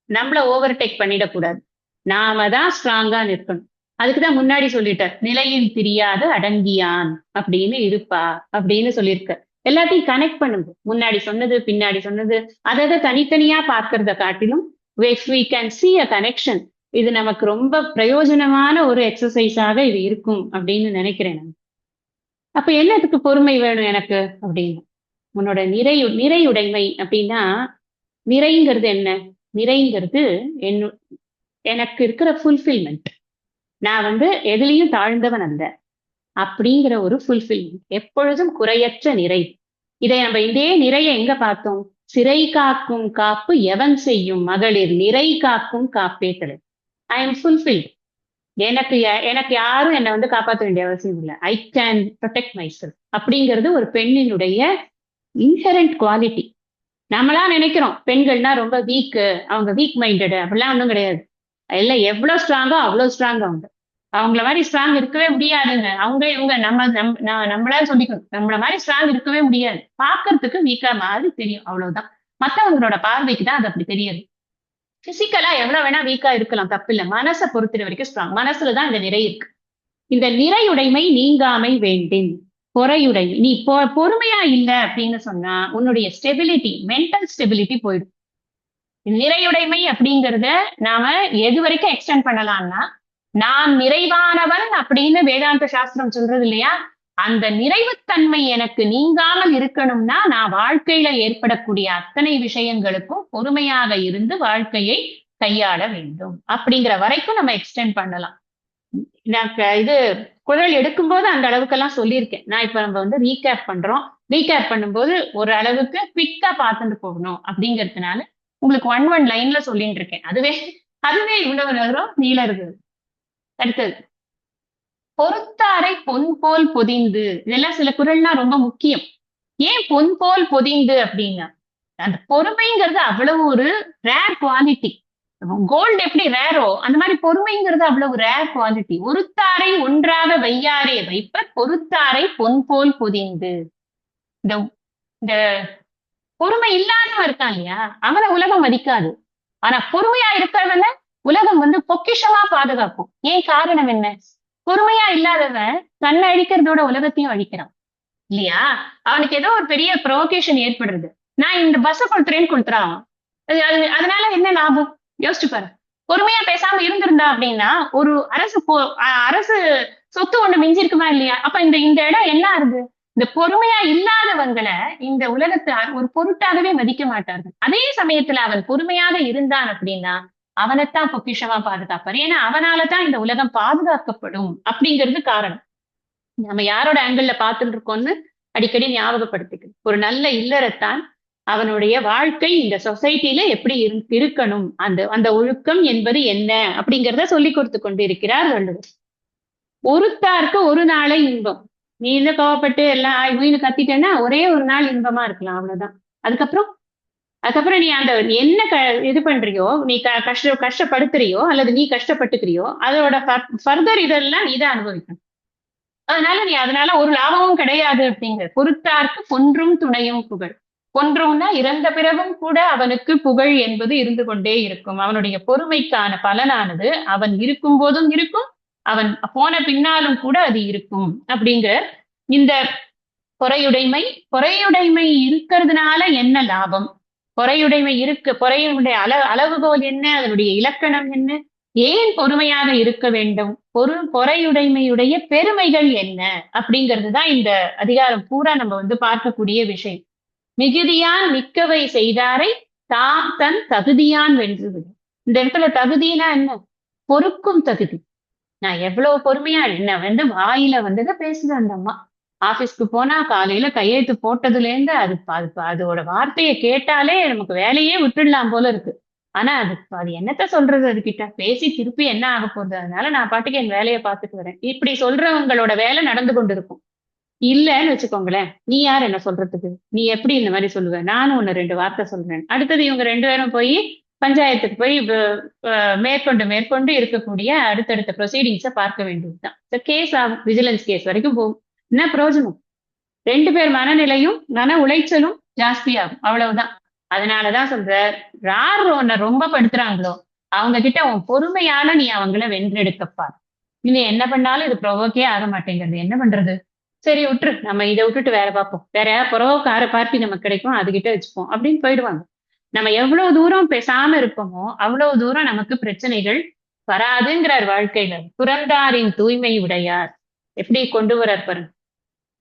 நம்மள ஓவர்டேக் பண்ணிடக்கூடாது. நாம தான் ஸ்ட்ராங்கா நிற்கணும். அதுக்குதான் முன்னாடி சொல்லிட்டார், நிலையில் தெரியாது அடங்கியான் அப்படின்னு இருப்பா அப்படின்னு சொல்லியிருக்க. எல்லாத்தையும் கனெக்ட் பண்ணுங்க. முன்னாடி சொன்னது பின்னாடி சொன்னது அதை தனித்தனியா பார்க்கறத காட்டிலும் if we can see a connection, இது நமக்கு ரொம்ப பிரயோஜனமான ஒரு எக்ஸசைஸாக இது இருக்கும் அப்படின்னு நினைக்கிறேன் நான். அப்ப என்னத்துக்கு பொறுமை வேணும் எனக்கு அப்படின்னு, உன்னோட நிறையுடைமை அப்படின்னா, நிறைங்கிறது என்ன? நிறைங்கிறது எனக்கு இருக்கிற ஃபுல்ஃபில்மெண்ட். நான் எதுலயும் தாழ்ந்தவன் அல்ல அப்படிங்கிற ஒரு ஃபுல்ஃபில்மெண்ட், எப்பொழுதும் குறையற்ற நிறை. இதை நம்ம இதே நிறைய எங்க பார்த்தோம்? சிறை காக்கும் காப்பு எவன் செய்யும் மகளிர் நிறை காக்கும் காப்பே தலை. I am fulfilled. எனக்கு எனக்கு யாரும் என்னை காப்பாற்ற வேண்டிய அவசியம் இல்லை. I can protect my self அப்படிங்கிறது ஒரு பெண்ணினுடைய இன்ஹெரண்ட் குவாலிட்டி. நம்மளா நினைக்கிறோம் பெண்கள்னா ரொம்ப வீக்கு, அவங்க வீக் மைண்டடு, அப்படிலாம் ஒன்றும் கிடையாது. எல்லாம் எவ்வளவு ஸ்ட்ராங்கோ அவ்வளவு ஸ்ட்ராங். அவங்கள மாதிரி ஸ்ட்ராங் இருக்கவே முடியாதுங்க. அவங்க இவங்க நம்மளா சொல்லிக்கணும், நம்மள மாதிரி ஸ்ட்ராங் இருக்கவே முடியாது. பாக்குறதுக்கு வீக்கா மாதிரி தெரியும், அவ்வளவுதான். மற்றவங்களோட பார்வைக்கு தான் அது அப்படி தெரியாது. பிசிக்கலா எவ்வளவு வேணா வீக்கா இருக்கலாம், தப்பு இல்லை. மனசை பொறுத்த வரைக்கும் ஸ்ட்ராங். மனசுலதான் இந்த நிறை இருக்கு. இந்த நிறையுடைமை நீங்காமை வேண்டின். பொறையுடைமை, நீ பொறுமையா இல்லை அப்படின்னு சொன்னா உன்னுடைய ஸ்டெபிலிட்டி, மென்டல் ஸ்டெபிலிட்டி போயிடும். நிறையுடைமை அப்படிங்கறத நாம எது வரைக்கும் எக்ஸ்டெண்ட் பண்ணலாம்னா, நான் நிறைவானவன் அப்படின்னு வேதாந்த சாஸ்திரம் சொல்றது இல்லையா, அந்த நிறைவுத்தன்மை எனக்கு நீங்காமல் இருக்கணும்னா நான் வாழ்க்கையில ஏற்படக்கூடிய அத்தனை விஷயங்களுக்கும் பொறுமையாக இருந்து வாழ்க்கையை கையாள வேண்டும் அப்படிங்கிற வரைக்கும் நம்ம எக்ஸ்டெண்ட் பண்ணலாம். நான் இது குரல் எடுக்கும்போது அந்த அளவுக்கெல்லாம் சொல்லியிருக்கேன். நான் இப்ப நம்ம ரீகேப் பண்றோம். ரீகேப் பண்ணும்போது ஒரு அளவுக்கு குவிக்கா பார்த்துட்டு போகணும் அப்படிங்கிறதுனால உங்களுக்கு ஒன் லைன்ல சொல்லிட்டு இருக்கேன். அதுவே இவ்வளவு நேரம் நீள இருக்குது. அடுத்தது, பொறுத்தாரை பொன் போல் பொதிந்து. இதெல்லாம் சில குரல்லாம் ரொம்ப முக்கியம். ஏன் பொன் போல் பொதிந்து அப்படின்னா, அந்த பொறுமைங்கிறது அவ்வளவு ஒரு ரேர் குவாலிட்டி. கோல்டு எப்படி ரேரோ அந்த மாதிரி பொறுமைங்கிறது அவ்வளவு ரேர் குவாலிட்டி. ஒருத்தாரை ஒன்றாக வையாரே வைப்பர் பொறுத்தாரை பொன் போல் பொதிந்து. இந்த பொறுமை இல்லாதவன் இருக்கான் இல்லையா, அவனை உலகம் மதிக்காது. ஆனா பொறுமையா இருக்கிறவன உலகம் பொக்கிஷமா பாதுகாக்கும். ஏன் காரணம் என்ன? பொறுமையா இல்லாதவன் தன்னை அழிக்கிறதோட உலகத்தையும் அழிக்கிறான் இல்லையா. அவனுக்கு ஏதோ ஒரு பெரிய ப்ரொவோகேஷன் ஏற்படுறது, நான் இந்த பஸ் கொடுத்துறேன்னு கொடுத்துறான். அதனால என்ன லாபம் யோசிச்சு பாரு. பொறுமையா பேசாம இருந்திருந்தா அப்படின்னா ஒரு அரசு சொத்து ஒண்ணு மிஞ்சிருக்குமா இல்லையா. அப்ப இந்த இடம் என்ன ஆகுது? இந்த பொறுமையா இல்லாதவங்களை இந்த உலகத்தை ஒரு பொருட்டாகவே மதிக்க மாட்டார்கள். அதே சமயத்துல அவன் பொறுமையாக இருந்தான் அப்படின்னா அவனைத்தான் பொக்கிஷமா பாதுகாப்பார். ஏன்னா அவனாலதான் இந்த உலகம் பாதுகாக்கப்படும் அப்படிங்கிறது காரணம். நம்ம யாரோட ஆங்கிள் பார்த்துட்டு இருக்கோம்னு அடிக்கடி ஞாபகப்படுத்திக்கணும். ஒரு நல்ல இல்லறத்தான் அவனுடைய வாழ்க்கை இந்த சொசைட்டில எப்படி இருக்கணும், அந்த ஒழுக்கம் என்பது என்ன அப்படிங்கிறத சொல்லி கொடுத்து கொண்டு இருக்கிறார் வள்ளுவர். ஒருத்தாருக்கு ஒரு நாளை இன்பம். நீ கோவப்பட்டு எல்லாம் ஆய்வுன்னு கத்திட்டேன்னா ஒரே ஒரு நாள் இன்பமா இருக்கலாம், அவ்வளவுதான். அதுக்கப்புறம் நீ அந்த என்ன இது பண்றியோ, நீ கஷ்டப்படுத்துறியோ அல்லது நீ கஷ்டப்பட்டுக்கிறியோ அதோட ஃபர்தர் இதெல்லாம் நீ தான் அனுபவிக்கணும். அதனால ஒரு லாபமும் கிடையாது அப்படிங்கிற. பொறுத்தார்க்கு பொன்றும் துணையும் புகழ். பொன்றும்னா இறந்த பிறகும் கூட அவனுக்கு புகழ் என்பது இருந்து கொண்டே இருக்கும். அவனுடைய பொறுமைக்கான பலனானது அவன் இருக்கும் போதும் இருக்கும், அவன் போன பின்னாலும் கூட அது இருக்கும் அப்படிங்கிற. இந்த பொறையுடைமை இருக்கிறதுனால என்ன லாபம், பொறையுடைய அளவுகோல் என்ன, அதனுடைய இலக்கணம் என்ன, ஏன் பொறுமையாக இருக்க வேண்டும், பொறையுடைமையுடைய பெருமைகள் என்ன அப்படிங்கிறது தான் இந்த அதிகாரம் பூரா நம்ம பார்க்கக்கூடிய விஷயம். மிகுதியான் மிக்கவை செய்தாரை தாம் தன் தகுதியான் வென்றுவிடும். இந்த இடத்துல தகுதினா என்ன? பொறுக்கும் தகுதி. நான் எவ்வளவு பொறுமையா என்ன வாயில பேசுது அந்த அம்மா. ஆபீஸ்க்கு போனா காலையில கையெழுத்து போட்டதுல இருந்து அதோட வார்த்தையை கேட்டாலே நமக்கு வேலையே விட்டுடலாம் போல இருக்கு. ஆனா அது என்னத்த சொல்றது, அதுகிட்ட பேசி திருப்பி என்ன ஆக போகுது, அதனால நான் பாட்டுக்கு என் வேலையை பார்த்துட்டு வரேன். இப்படி சொல்றவங்களோட வேலை நடந்து கொண்டு இருக்கும். இல்லன்னு வச்சுக்கோங்களேன், நீ யார் என்ன சொல்றதுக்கு, நீ எப்படி இந்த மாதிரி சொல்லுவ, நானும் ஒன்னு 2 வார்த்தை சொல்றேன், அடுத்தது இவங்க 2 பேரும் போய் பஞ்சாயத்துக்கு போய் மேற்கொண்டு மேற்கொண்டு இருக்கக்கூடிய அடுத்தடுத்த ப்ரொசீடிங்ஸை பார்க்க வேண்டியதுதான். கேஸ் ஆகும், விஜிலன்ஸ் கேஸ் வரைக்கும் போகும். என்ன பிரயோஜனம்? 2 பேர் மனநிலையும் மன உளைச்சலும் ஜாஸ்தியாகும், அவ்வளவுதான். அதனாலதான் சொல்ற, யார் உன்னை ரொம்ப படுத்துறாங்களோ அவங்க கிட்ட உன் பொறுமையால நீ அவங்கள வென்றெடுக்கப்பார். நீ என்ன பண்ணாலும் இது ப்ரொவோக்கே ஆக மாட்டேங்கிறது, என்ன பண்றது? சரி விட்டுரு, நம்ம இதை விட்டுட்டு வேற பார்ப்போம், வேற யாராவது ப்ரொவோக் பார்ட்டி நமக்கு கிடைக்கும், அதுகிட்ட வச்சுப்போம் அப்படின்னு போயிடுவாங்க. நம்ம எவ்வளவு தூரம் பேசாம இருப்போமோ அவ்வளவு தூரம் நமக்கு பிரச்சனைகள் வராதுங்கிறார் வாழ்க்கையில. துறந்தாரின் தூய்மை உடையார் எப்படி கொண்டு வர்றார் பாருங்க.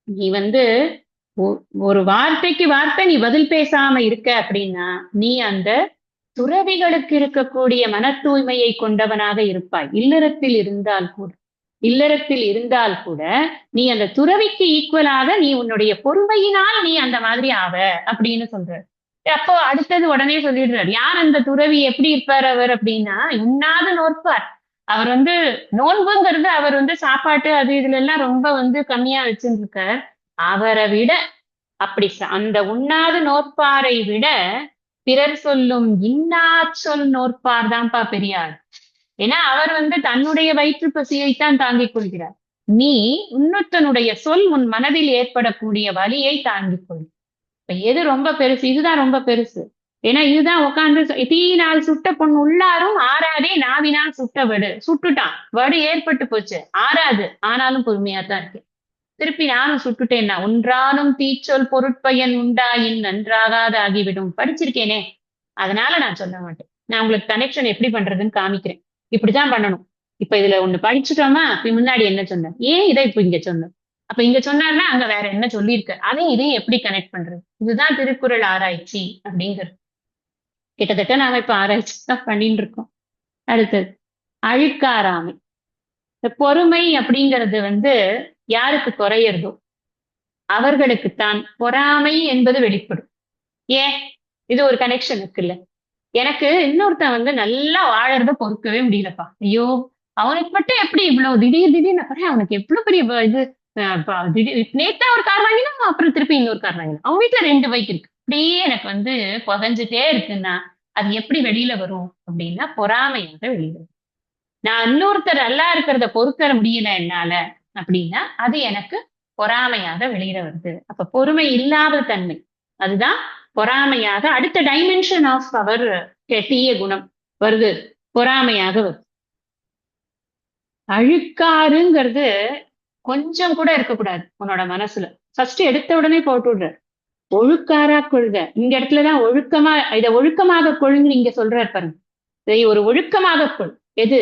நீ வந்து ஒரு வார்த்தைக்கு வார்த்தை நீ பதில் பேசாம இருக்க அப்படின்னா நீ அந்த துறவிகளுக்கு இருக்கக்கூடிய மன தூய்மையை கொண்டவனாக இருப்பாய். இல்லறத்தில் இருந்தால் கூட நீ அந்த துறவிக்கு ஈக்குவலாக நீ உன்னுடைய பொறுமையினால் நீ அந்த மாதிரி ஆவ அப்படின்னு சொல்ற. அப்போ அடுத்தது உடனே சொல்லிடுறாரு, யார் அந்த துறவி, எப்படி இருப்பார் அவர் அப்படின்னா, உண்ணாது நோற்பார். அவர் வந்து நோன்புங்கிறது அவர் வந்து சாப்பாட்டு அது இதுல எல்லாம் ரொம்ப வந்து கம்மியா வச்சுருக்கார். அவரை விட அப்படி அந்த உண்ணாது நோற்பாரை விட பிறர் சொல்லும் இன்னா சொல் நோற்பார் தான்ப்பா பெரியார். ஏன்னா அவர் வந்து தன்னுடைய வயிற்று பசியைத்தான் தாங்கிக் கொள்கிறார். நீ இன்னொருத்தனுடைய சொல் உன் மனதில் ஏற்படக்கூடிய வலியை தாங்கிக் கொள். எது ரொம்ப பெருசு? இதுதான் ரொம்ப பெருசு. ஏன்னா இதுதான் உட்காந்து தீயினால் சுட்ட பொண்ணு உள்ளாரும் ஆறாதே நாவினால் சுட்ட வடு. சுட்டுட்டான், வடு ஏற்பட்டு போச்சு, ஆறாது, ஆனாலும் பொறுமையா தான் இருக்கு. திருப்பி நானும் சுட்டுட்டேன்னா ஒன்றானும் தீச்சொல் பொருட்பயன் உண்டாயின் நன்றாகாத ஆகிவிடும். படிச்சிருக்கேனே, அதனால நான் சொல்ல மாட்டேன். நான் உங்களுக்கு கனெக்ஷன் எப்படி பண்றதுன்னு காமிக்கிறேன். இப்படிதான் பண்ணணும். இப்ப இதுல ஒண்ணு படிச்சுட்டோமா, முன்னாடி என்ன சொன்ன, ஏன் இதை இப்ப இங்க சொன்ன, அப்ப இங்க சொன்னார்னா அங்க வேற என்ன சொல்லியிருக்க, அதையும் இதையும் எப்படி கனெக்ட் பண்றது? இதுதான் திருக்குறள் ஆராய்ச்சி அப்படிங்கிறது. கிட்டத்தட்ட நாம இப்ப ஆராய்ச்சி தான் பண்ணிட்டு இருக்கோம். அடுத்தது அழுக்காராமை. இந்த பொறுமை அப்படிங்கிறது வந்து யாருக்கு குறையிறதோ அவர்களுக்குத்தான் பொறாமை என்பது வெளிப்படும். ஏன்? இது ஒரு கனெக்ஷன் இருக்குல்ல. எனக்கு இன்னொருத்தன் வந்து நல்லா வாழறத பொறுக்கவே முடியலப்பா. ஐயோ, அவனுக்கு மட்டும் எப்படி இவ்வளவு திடீர்னு அவனுக்கு எவ்வளவு பெரிய இது, நேத்தா ஒரு கார் வாங்கினா அப்புறம் திருப்பி இன்னொரு கார் வாங்கினா, அவன் வீட்டுல 2 பைக் இருக்கு. அப்படியே எனக்கு வந்து புகஞ்சுட்டே இருக்குன்னா அது எப்படி வெளியில வரும் அப்படின்னா பொறாமையாக வெளியில வரும். நான் இன்னொருத்தர் நல்லா இருக்கிறத பொறுக்க முடியல என்னால அப்படின்னா அது எனக்கு பொறாமையாக வெளியில வருது. அப்ப பொறுமை இல்லாத தன்மை, அதுதான் பொறாமையாக அடுத்த டைமென்ஷன் ஆஃப் அவர் தீய குணம் வருது, பொறாமையாக வருது. அழுக்காருங்கிறது கொஞ்சம் கூட இருக்கக்கூடாது உன்னோட மனசுல. ஃபர்ஸ்ட் எடுத்த உடனே போட்டு விடுற ஒழுக்காரா கொள்க. இந்த இடத்துலதான் ஒழுக்கமா, இதை ஒழுக்கமாக கொள்ளுங்க நீங்க சொல்றாரு பாருங்க. இதை ஒரு ஒழுக்கமாக கொள். எது?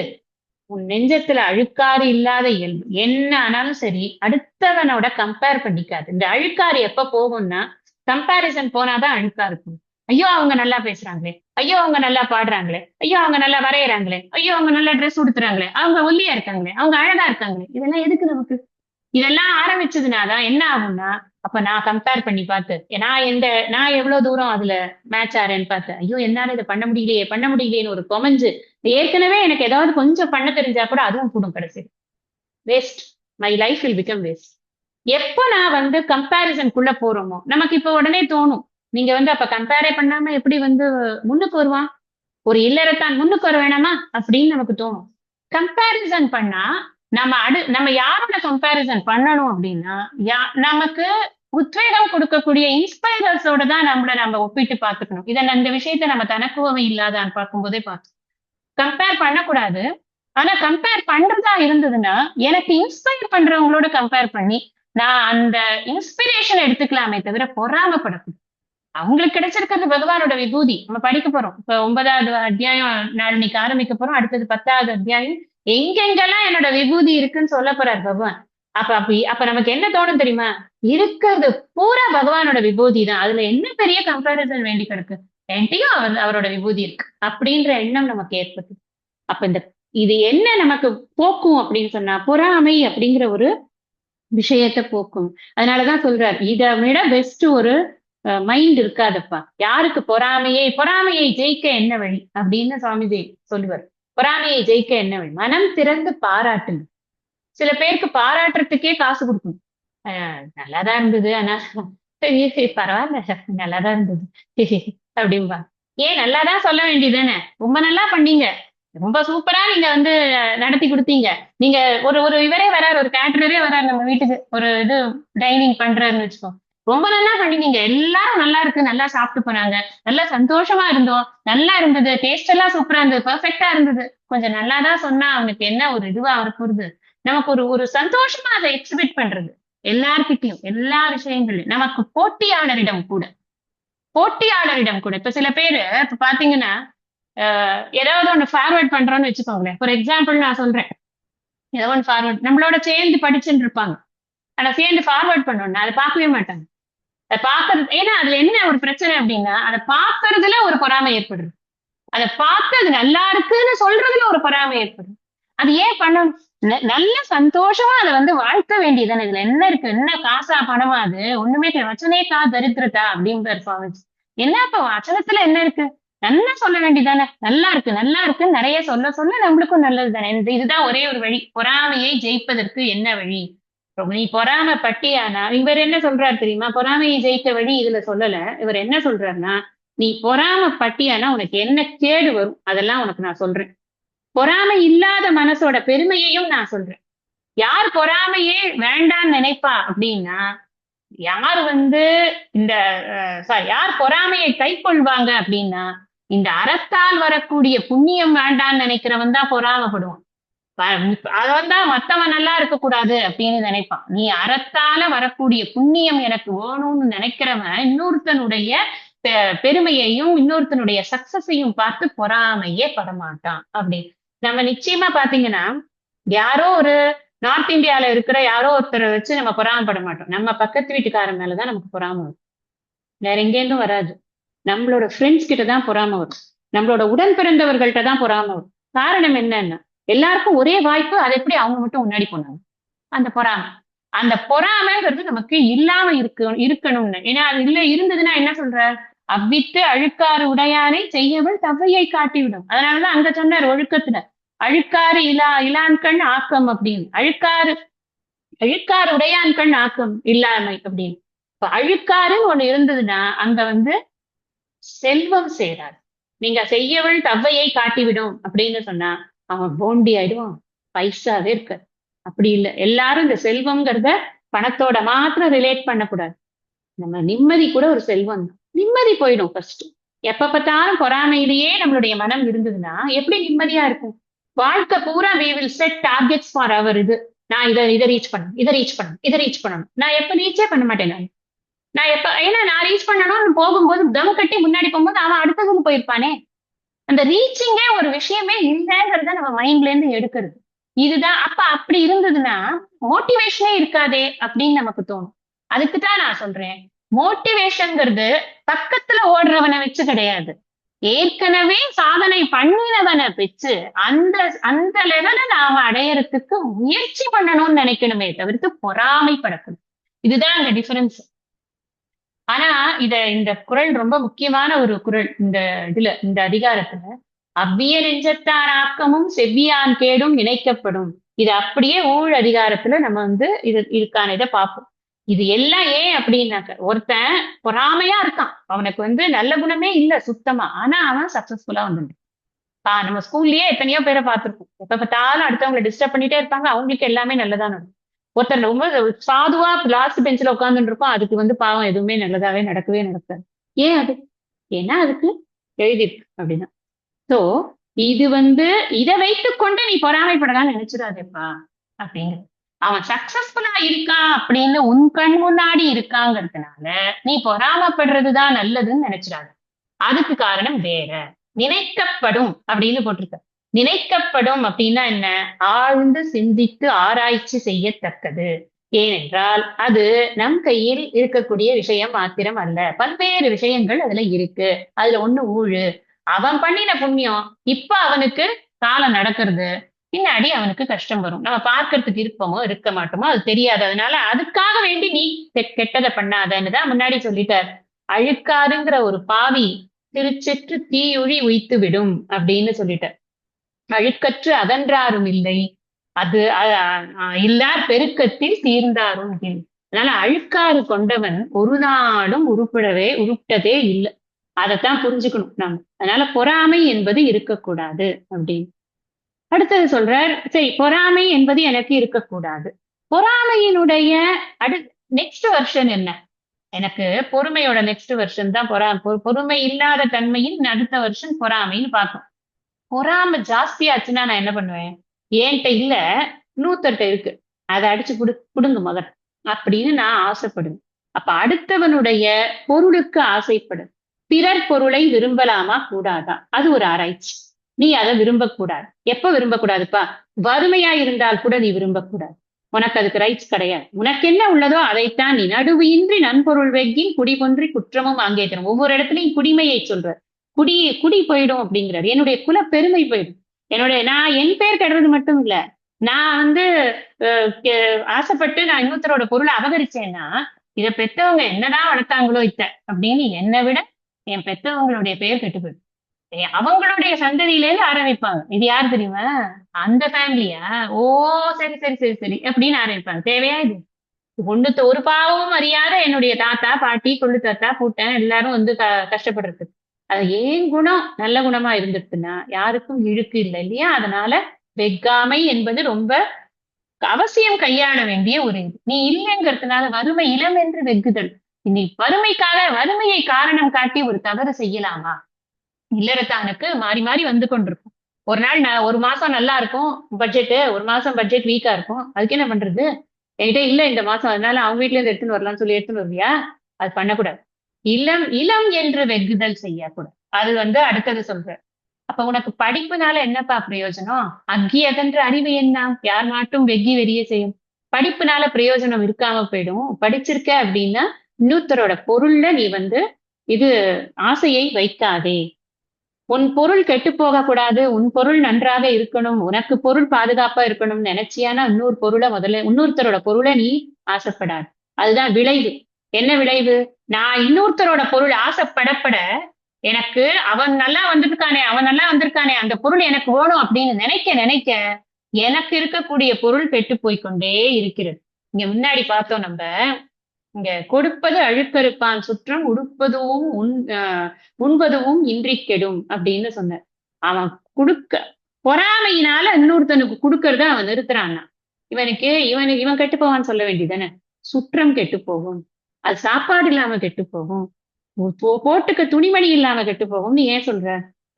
உன் நெஞ்சத்துல அழுக்காறு இல்லாத இயல்பு என்ன ஆனாலும் சரி அடுத்தவனோட கம்பேர் பண்ணிக்காது. இந்த அழுக்காறு எப்ப போகும்னா கம்பேரிசன் போனாதான் அழுக்கா இருக்கும். ஐயோ அவங்க நல்லா பேசுறாங்களே, ஐயோ அவங்க நல்லா பாடுறாங்களே, ஐயோ அவங்க நல்லா வரையறாங்களே, ஐயோ அவங்க நல்லா ட்ரெஸ் உடுத்துறாங்களே, அவங்க ஒல்லியா இருக்காங்களே, அவங்க அழகா இருக்காங்களே, இதெல்லாம் எதுக்கு நமக்கு? இதெல்லாம் ஆரம்பிச்சதுனாதான் என்ன ஆகும்னா, அப்ப நான் கம்பேர் பண்ணி பார்த்து நான் எவ்வளவு தூரம் அதுல மேட்ச் ஆறேன்னு பார்த்தேன். ஐயோ என்னால இதை பண்ண முடியலையேன்னு ஒரு கொமஞ்சு ஏற்கனவே எனக்கு ஏதாவது கொஞ்சம் பண்ண தெரிஞ்சா கூட அதுவும் கூடும் கடைசி. Waste. My life will become waste. எப்ப நான் வந்து கம்பேரிசனுக்குள்ள போறோமோ நமக்கு இப்ப உடனே தோணும், நீங்க வந்து அப்ப கம்பேரே பண்ணாம எப்படி வந்து முன்னுக்கு வருவான், ஒரு இல்லறத்தான் முன்னுக்கு வர வேணாமா அப்படின்னு நமக்கு தோணும். கம்பேரிசன் பண்ணா நம்ம யாரோட கம்பேரிசன் பண்ணணும் அப்படின்னா நமக்கு உத்வேகம் கொடுக்கக்கூடிய இன்ஸ்பைரர்ஸோட தான் நம்ம ஒப்பிட்டு பார்த்துக்கணும். இந்த விஷயத்த நம்ம தனக்குவமை இல்லாதான்னு பார்க்கும்போதே பார்த்தோம். கம்பேர் பண்ணக்கூடாது. ஆனா கம்பேர் பண்றதா இருந்ததுன்னா எனக்கு இன்ஸ்பயர் பண்றவங்களோட கம்பேர் பண்ணி நான் அந்த இன்ஸ்பிரேஷன் எடுத்துக்கலாமே தவிர பொறாமப்படக்கூடாது. அவங்களுக்கு கிடைச்சிருக்கிறது பகவானோட விபூதி. நம்ம படிக்க போறோம். இப்ப 9வது அத்தியாயம் நாளைக்கு ஆரம்பிக்க போறோம். அடுத்தது 10வது அத்தியாயம். எங்கெங்கெல்லாம் என்னோட விபூதி இருக்குன்னு சொல்ல போறார் பகவான். அப்ப நமக்கு என்ன தோணும் தெரியுமா? இருக்கிறது பூரா பகவானோட விபூதி தான், அதுல என்ன பெரிய கம்பேரிசன் வேண்டி கிடக்கு, என்கிட்டயும் அவரோட விபூதி இருக்கு அப்படின்ற எண்ணம் நமக்கு ஏற்பட்டு அப்ப இது என்ன நமக்கு போக்கும் அப்படின்னு சொன்னா பொறாமை அப்படிங்கிற ஒரு விஷயத்தை போக்கும். அதனாலதான் சொல்றாரு, இதை விட பெஸ்ட் ஒரு மைண்ட் இருக்காதப்பா. யாருக்கு பொறாமையை ஜெயிக்க என்ன வழி அப்படின்னு சுவாமிஜி சொல்லுவார். பொறாமையை ஜெயிக்க என்ன வழி? மனம் திறந்து பாராட்டுங்க. சில பேருக்கு பாராட்டுறதுக்கே காசு கொடுக்கணும். நல்லாதான் இருந்தது, ஆனா பரவாயில்ல, நல்லாதான் இருந்தது அப்படின்பா. ஏன் நல்லாதான் சொல்ல வேண்டியதுதானே, ரொம்ப நல்லா பண்ணீங்க, ரொம்ப சூப்பரா நீங்க வந்து நடத்தி கொடுத்தீங்க. நீங்க ஒரு ஒரு இவரே வராரு, ஒரு கேட்டரரே வராரு நம்ம வீட்டுக்கு, ஒரு இது டைனிங் பண்றாருன்னு வச்சுக்கோ. ரொம்ப நல்லா பண்ணினீங்க, எல்லாரும் நல்லா இருக்கு, நல்லா சாப்பிட்டு போனாங்க, நல்லா சந்தோஷமா இருந்தோம், நல்லா இருந்தது, டேஸ்ட் எல்லாம் சூப்பரா இருந்தது, பெர்ஃபெக்ட்டா இருந்தது. கொஞ்சம் நல்லாதான் சொன்னா அவனுக்கு என்ன ஒரு இதுவா வரப்போகுது. நமக்கு ஒரு ஒரு சந்தோஷமா அதை எக்ஸிபிட் பண்றது. எல்லார்கிட்டயும், எல்லா விஷயங்களையும், நமக்கு போட்டியாளரிடம் கூட, போட்டியாளரிடம் கூட. இப்ப சில பேரு இப்ப பாத்தீங்கன்னா, ஏதாவது ஒண்ணு ஃபார்வர்ட் பண்றோம்னு வச்சுக்கோங்களேன். ஃபார் எக்ஸாம்பிள் நான் சொல்றேன். ஏதோ ஒண்ணு ஃபார்வர்ட் நம்மளோட சேர்ந்து படிச்சுட்டு இருப்பாங்க. ஆனா சேர்ந்து ஃபார்வர்ட் பண்ணோம்னா அதை பார்க்கவே மாட்டாங்க. அதை பார்க்கறது ஏன்னா அதுல என்ன ஒரு பிரச்சனை அப்படின்னா, அதை பார்க்கறதுல ஒரு பொறாமை ஏற்படுது. அதை பார்த்து அது நல்லா இருக்குன்னு சொல்றதுல ஒரு பொறாமை ஏற்படும். அது ஏன் பண்ணணும்? நல்ல சந்தோஷமா அதை வந்து வாழ்த்த வேண்டியதுதானே. இதுல என்ன இருக்கு? என்ன காசா பணமா? அது ஒண்ணுமே கிடையாது. வச்சனே கா தரித்திரத்தா அப்படிம்பாரு சுவாமி. என்ன இப்ப வச்சனத்துல என்ன இருக்கு? நல்லா சொல்ல வேண்டியதானே. நல்லா இருக்கு நல்லா இருக்குன்னு நிறைய சொல்ல சொல்ல நம்மளுக்கும் நல்லது தானே. இதுதான் ஒரே ஒரு வழி. பொறாமையை ஜெயிப்பதற்கு என்ன வழி? நீ பொறாமை பட்டியானா இவர் என்ன சொல்றாரு தெரியுமா? பொறாமையை ஜெயிக்க வழி இதுல சொல்லல. இவர் என்ன சொல்றாருன்னா, நீ பொறாமை பட்டியானா உனக்கு என்ன கேடு வரும் அதெல்லாம் உனக்கு நான் சொல்றேன். பொறாமை இல்லாத மனசோட பெருமையையும் நான் சொல்றேன். யார் பொறாமையே வேண்டான்னு நினைப்பா அப்படின்னா, யார் வந்து இந்த சாரி யார் பொறாமையை கைக்கொள்வாங்க அப்படின்னா, இந்த அறத்தால் வரக்கூடிய புண்ணியம் வேண்டான்னு நினைக்கிறவன் தான் பொறாமைப்படுவான். அத வந்தா மத்தவன் நல்லா இருக்கக்கூடாது அப்படின்னு நினைப்பான். நீ அறத்தால வரக்கூடிய புண்ணியம் எனக்கு வேணும்னு நினைக்கிறவன் இன்னொருத்தனுடைய பெருமையையும் இன்னொருத்தனுடைய சக்சஸையும் பார்த்து பொறாமையே படமாட்டான் அப்படி. நம்ம நிச்சயமா பாத்தீங்கன்னா, யாரோ ஒரு நார்த் இந்தியால இருக்கிற யாரோ ஒருத்தரை வச்சு நம்ம பொறாமப்பட மாட்டோம். நம்ம பக்கத்து வீட்டுக்காரன் மேலதான் நமக்கு பொறாம வரும். வேற எங்கேருந்தும் வராது. நம்மளோட ஃப்ரெண்ட்ஸ் கிட்ட தான் பொறாம வரும். நம்மளோட உடன் பிறந்தவர்கள்ட்ட தான் பொறாம வரும். காரணம் என்னன்னா, எல்லாருக்கும் ஒரே வாய்ப்பு, அதை எப்படி அவங்க மட்டும் முன்னாடி போனாங்க? அந்த பொறாமை. அந்த பொறாமைங்கிறது நமக்கு இல்லாம இருக்கணும்னு. ஏன்னா அது இல்ல இருந்ததுன்னா என்ன சொல்ற? அவ்வித்து அழுக்காறு உடையானை செய்யவள் தவ்வையை காட்டிவிடும். அதனாலதான் அங்க சொன்னார் ஒழுக்கத்துல. அழுக்காறு இலான்கண் ஆக்கம் அப்படின்னு. அழுக்காறு அழுக்காறு உடையான்கண் ஆக்கம் இல்லாமை அப்படின்னு. இப்ப அழுக்காறுன்னு ஒண்ணு இருந்ததுன்னா அங்க வந்து செல்வம் சேராது. நீங்க செய்யவள் தவ்வையை காட்டிவிடும் அப்படின்னு சொன்னா அவன் போண்டி ஆயிடுவான். பைசாவே இருக்காது. அப்படி இல்லை. எல்லாரும் இந்த செல்வம்ங்கிறத பணத்தோட மாத்திரம் ரிலேட் பண்ணக்கூடாது. நம்ம நிம்மதி கூட ஒரு செல்வம் தான். நிம்மதி போயிடும் ஃபர்ஸ்ட். எப்ப பார்த்தாலும் பொறாமையிலேயே நம்மளுடைய மனம் இருந்ததுன்னா எப்படி நிம்மதியா இருக்கும்? வாழ்க்கை பூரா we will set targets for our இது. நான் இதை ரீச் பண்ணணும், இதை ரீச் பண்ணணும், இதை ரீச் பண்ணணும். நான் எப்ப ரீச்சே பண்ண மாட்டேன் நான். நான் எப்ப ஏன்னா நான் ரீச் பண்ணணும்னு போகும்போது தம் கட்டி முன்னாடி போகும்போது அவன் அடுத்ததுக்கு போயிருப்பானே. அந்த ரீச்சிங்கே ஒரு விஷயமே இல்லைங்கிறத நம்ம மைண்ட்ல இருந்து எடுக்கிறது. இதுதான் அப்ப அப்படி இருந்ததுன்னா மோட்டிவேஷனே இருக்காதே அப்படின்னு நமக்கு தோணும். அதுக்கு தான் நான் சொல்றேன், மோட்டிவேஷன்ங்கிறது பக்கத்துல ஓடுறவனை வச்சு கிடையாது. ஏற்கனவே சாதனை பண்ணினவனை வச்சு அந்த அந்த லெவல நாம அடையறதுக்கு முயற்சி பண்ணணும்னு நினைக்கணுமே தவிர்த்து பொறாமைப்படக்கூடாது. இதுதான் அங்க டிஃபரன்ஸ். ஆனா இந்த குறள் ரொம்ப முக்கியமான ஒரு குறள். இந்த அதிகாரத்துல அவ்விய நெஞ்சத்தார் ஆக்கமும் செவ்வியான் கேடும் இணைக்கப்படும். இது அப்படியே ஊழ் அதிகாரத்துல நம்ம வந்து இதுக்கான இதை பார்ப்போம். இது எல்லாம் ஏன் அப்படின்னாக்க, ஒருத்தன் பொறாமையா இருக்கான், அவனுக்கு வந்து நல்ல குணமே இல்ல சுத்தமா, ஆனா அவன் சக்சஸ்ஃபுல்லா வந்துட்டான். நம்ம ஸ்கூல்லயே எத்தனையோ பேரை பார்த்திருக்கோம். எப்ப பார்த்தாலும் அடுத்தவங்களை டிஸ்டர்ப் பண்ணிட்டே இருப்பாங்க, அவங்களுக்கு எல்லாமே நல்லதா நடக்கும். ஒருத்தர் ரொம்ப சாதுவா லாஸ்ட் பெஞ்ச்ல உட்கார்ந்துட்டு இருப்போம், அதுக்கு வந்து பாவம் எதுவுமே நல்லதாவே நடக்கவே நடக்காது. ஏன் அது? ஏன்னா அதுக்கு எழுதியிருக்கு அப்படின்னா. சோ இது வந்து இதை வைத்துக்கொண்டு நீ பொறாமைப்படலாம்னு நினைச்சிடாதேப்பா அப்படிங்கிற. அவன் சக்சஸ்ஃபுல்லா இருக்கான் அப்படின்னு உன் கண் முன்னாடி இருக்காங்கிறதுனால நீ பொறாமப்படுறதுதான் நல்லதுன்னு நினைச்சிடாத. அதுக்கு காரணம் வேற. நினைக்கப்படும் அப்படின்னு போட்டிருக்க. நினைக்கப்படும் அப்படின்னா என்ன? ஆழ்ந்து சிந்தித்து ஆராய்ச்சி செய்யத்தக்கது. ஏனென்றால் அது நம் கையில் இருக்கக்கூடிய விஷயம் மாத்திரம் அல்ல, பல்வேறு விஷயங்கள் அதுல இருக்கு. அதுல ஒண்ணு ஊழு. அவன் பண்ணின புண்ணியம் இப்ப அவனுக்கு காலம் நடக்கிறது, பின்னாடி அவனுக்கு கஷ்டம் வரும். நம்ம பார்க்கறதுக்கு இருப்போமோ இருக்க மாட்டோமோ அது தெரியாது. அதனால அதுக்காக வேண்டி நீ கெட்டதை பண்ணாதன்னு தான் முன்னாடி சொல்லிட்டார். அழுக்காருங்கிற ஒரு பாவி திருச்செற்று தீயுழி உய்த்து விடும் அப்படின்னு சொல்லிட்டார். அழுக்கற்று அகன்றாரும் இல்லை, அது இல்லார் பெருக்கத்தில் தீர்ந்தாரும். அதனால அழுக்காறு கொண்டவன் ஒரு நாளும் உருப்படவே உருப்பட்டதே இல்லை. அதைத்தான் புரிஞ்சுக்கணும் நாம. அதனால பொறாமை என்பது இருக்கக்கூடாது அப்படின்னு. அடுத்தது சொல்றார், சரி பொறாமை என்பது எனக்கு இருக்கக்கூடாது. பொறாமையினுடைய அடு நெக்ஸ்ட் வெர்ஷன் என்ன? எனக்கு பொறுமையோட நெக்ஸ்ட் வெர்ஷன் தான் பொறுமை இல்லாத தன்மையின் அடுத்த வெர்ஷன் பொறாமைன்னு பார்க்கும். பொறாமை ஜாஸ்தியாச்சுன்னா நான் என்ன பண்ணுவேன்? என்கிட்ட இல்ல, இன்னொருத்தர்ட்ட இருக்கு, அதை அடிச்சு புடுங்க முதல் அப்படின்னு நான் ஆசைப்படுவேன். அப்ப அடுத்தவனுடைய பொருளுக்கு ஆசைப்படு. பிறர் பொருளை விரும்பலாமா கூடாதா? அது ஒரு ஆராய்ச்சி. நீ அதை விரும்பக்கூடாது. எப்ப விரும்பக்கூடாதுப்பா? வறுமையா இருந்தால் கூட நீ விரும்பக்கூடாது. உனக்கு அதுக்கு ரைட்ஸ் கிடையாது. உனக்கு என்ன உள்ளதோ அதைத்தான் நீ. நடுவு இன்றி நன்பொருள் வெggி குடி பொன்றி குற்றமும் அங்கே தரும். ஒவ்வொரு இடத்துலயும் குடிமையை சொல்ற. குடி குடி போயிடும் அப்படிங்கிறார். என்னுடைய குல பெருமை போயிடும். நான் என் பேர் கெடுறது மட்டும் இல்ல, நான் வந்து ஆசைப்பட்டு நான் இன்னொருத்தரோட பொருளை அபகரிச்சேன்னா, இதை பெத்தவங்க என்னதான் வளர்த்தாங்களோ அப்படின்னு என்னை விட என் பெத்தவங்களுடைய பெயர் கெட்டு போயிடும். அவங்களுடைய சந்ததியிலேருந்து ஆரம்பிப்பாங்க. இது யார் தெரியுமா? அந்த ஃபேமிலியா? ஓ, சரி சரி சரி சரி அப்படின்னு ஆரம்பிப்பாங்க. தேவையா இது? ஒண்ணுத்த ஒரு பாவமும் அறியாத என்னுடைய தாத்தா பாட்டி கொள்ளு தாத்தா பூட்டன் எல்லாரும் வந்து கஷ்டப்படுறது. அது ஏன் குணம் நல்ல குணமா இருந்துச்சுன்னா யாருக்கும் இழுக்கு இல்லை இல்லையா? அதனால வெக்காமை என்பது ரொம்ப அவசியம் கையாள வேண்டிய ஒரு இது. நீ இல்லைங்கிறதுனால வறுமை இளம் என்று வெகுதல். நீ வறுமையை காரணம் காட்டி ஒரு தவறு செய்யலாமா? இல்லறத்தானுக்கு மாறி மாறி வந்து கொண்டிருக்கும். ஒரு நாள் ஒரு மாசம் நல்லா இருக்கும் பட்ஜெட், ஒரு மாசம் பட்ஜெட் வீக்கா இருக்கும். அதுக்கு என்ன பண்றது? என்கிட்ட இல்ல இந்த மாசம், அதனால அவங்க வீட்டுல இருந்து எடுத்துன்னு வரலாம்னு சொல்லி எடுத்துன்னு வருவியா? அது பண்ணக்கூடாது. இளம் இளம் என்று வெகுதல் செய்யக்கூடாது. அது வந்து அடுத்தது சொல்ற. அப்ப உனக்கு படிப்புனால என்னப்பா பிரயோஜனம்? அக்கி அதன்ற அறிவு என்ன? யார் மாட்டும் வெக்கி வெறிய செய்யும். படிப்புனால பிரயோஜனம் இருக்காம போயிடும். படிச்சிருக்க அப்படின்னா இன்னொருத்தரோட பொருள்ல நீ வந்து இது ஆசையை வைக்காதே. உன் பொருள் கெட்டு போக கூடாது, உன் பொருள் நன்றாக இருக்கணும், உனக்கு பொருள் பாதுகாப்பா இருக்கணும்னு நினைச்சியானா இன்னொருத்தரோட பொருளை நீ ஆசைப்படாது. அதுதான் விளைவு. என்ன விளைவு? நான் இன்னொருத்தரோட பொருள் ஆசைப்படப்பட எனக்கு அவன் நல்லா வந்திருக்கானே அந்த பொருள் எனக்கு வேணும் அப்படின்னு நினைக்க நினைக்க எனக்கு இருக்கக்கூடிய பொருள் கெட்டு போய்கொண்டே இருக்கிறது. இங்க முன்னாடி பார்த்தோம் நம்ம, இங்க கொடுப்பது அழுக்கறுப்பான் சுற்றம் உண்பதுவும் இன்றி கெடும் அப்படின்னு சொன்ன. அவன் பொறாமையினால இன்னொருத்தனுக்கு கொடுக்கறத அவன் நிறுத்துறான்னா இவன் கெட்டு போவான்னு சொல்ல வேண்டியதானே? சுற்றம் கெட்டு போகும், அது சாப்பாடு இல்லாம கெட்டு போகும், போட்டுக்க துணிமணி இல்லாம கெட்டு போகும்னு ஏன் சொல்ற?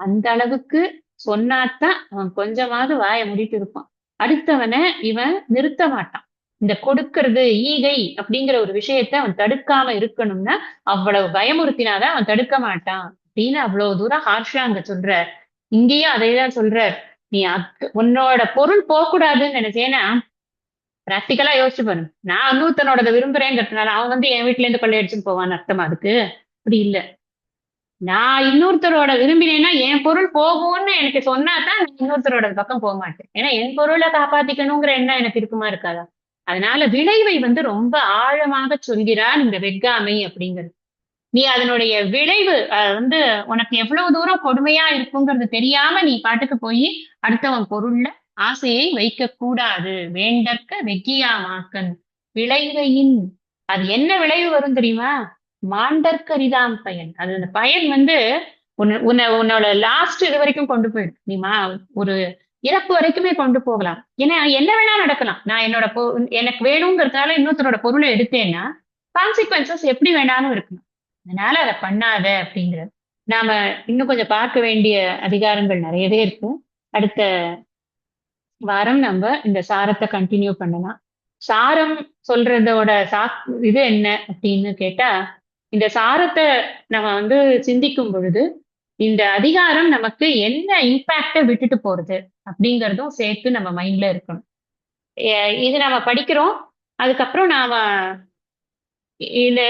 அந்த அளவுக்கு சொன்னாத்தான் அவன் கொஞ்சமாவது வாயை மூடிட்டு இருப்பான். அடுத்தவனை இவன் நிறுத்த மாட்டான். இந்த கொடுக்கறது ஈகை அப்படிங்கிற ஒரு விஷயத்த அவன் தடுக்காம இருக்கணும்னா அவ்வளவு பயமுறுத்தினாதான் அவன் தடுக்க மாட்டான் அப்படின்னு அவ்வளவு தூரம் ஹார்ஷா அங்க சொல்ற. இங்கேயும் அதைதான் சொல்ற. நீ உன்னோட பொருள் போகக்கூடாதுன்னு நினைச்சேன்னா பிராக்டிக்கலா யோசிச்சு பாரு. நான் இன்னொருத்தனோட விரும்புறேங்கிறதுனால அவன் வந்து என் வீட்டுல இருந்து கொள்ளையடிச்சுன்னு போவான்னு அர்த்தமா அதுக்கு? அப்படி இல்ல. நான் இன்னொருத்தரோட விரும்பினேன்னா என் பொருள் போகும்னு எனக்கு சொன்னாதான் நான் இன்னொருத்தரோட பக்கம் போக மாட்டேன். ஏன்னா என் பொருளை காப்பாத்திக்கணுங்கிற எண்ணம் எனக்கு இருக்குமா இருக்காதா? அதனால விளைவை வந்து ரொம்ப ஆழமாக சொல்கிறான் இந்த வெட்காமை அப்படிங்கிறது. நீ அதனுடைய விளைவு வந்து உனக்கு எவ்வளவு தூரம் கொடுமையா இருக்குங்கிறது தெரியாம நீ பாட்டுக்கு போய் அடுத்தவன் பொருள்ல ஆசையை வைக்க கூடாது. வேண்டற்க வெக்கியா மாக்கன் விளைவையின். அது என்ன விளைவு வரும் தெரியுமா? மாண்டற்கரிதாம் பயன். அது அந்த பயன் வந்து உன்னோட லாஸ்ட் இது வரைக்கும் கொண்டு போயிடும். ஒரு இறப்பு வரைக்குமே கொண்டு போகலாம். ஏன்னா என்ன வேணா நடக்கலாம். நான் எனக்கு வேணுங்கிறதுனால இன்னொருத்தரோட பொருளை எடுத்தேன்னா கான்சிக்வன்சஸ் எப்படி வேணாலும் இருக்கணும். அதனால அதை பண்ணாத அப்படிங்கிறது. நாம இன்னும் கொஞ்சம் பார்க்க வேண்டிய அதிகாரங்கள் நிறையவே இருக்கும். அடுத்த வாரம் நம்ம இந்த சாரத்தை கண்டினியூ பண்ணலாம். சாரம் சொல்றதோட இது என்ன அப்படின்னு கேட்டா, இந்த சாரத்தை நம்ம வந்து சிந்திக்கும் பொழுது இந்த அதிகாரம் நமக்கு என்ன இம்பாக்ட விட்டுட்டு போறது அப்படிங்கறதும் சேர்த்து நம்ம மைண்ட்ல இருக்கணும். இது நம்ம படிக்கிறோம், அதுக்கப்புறம் நாம இந்த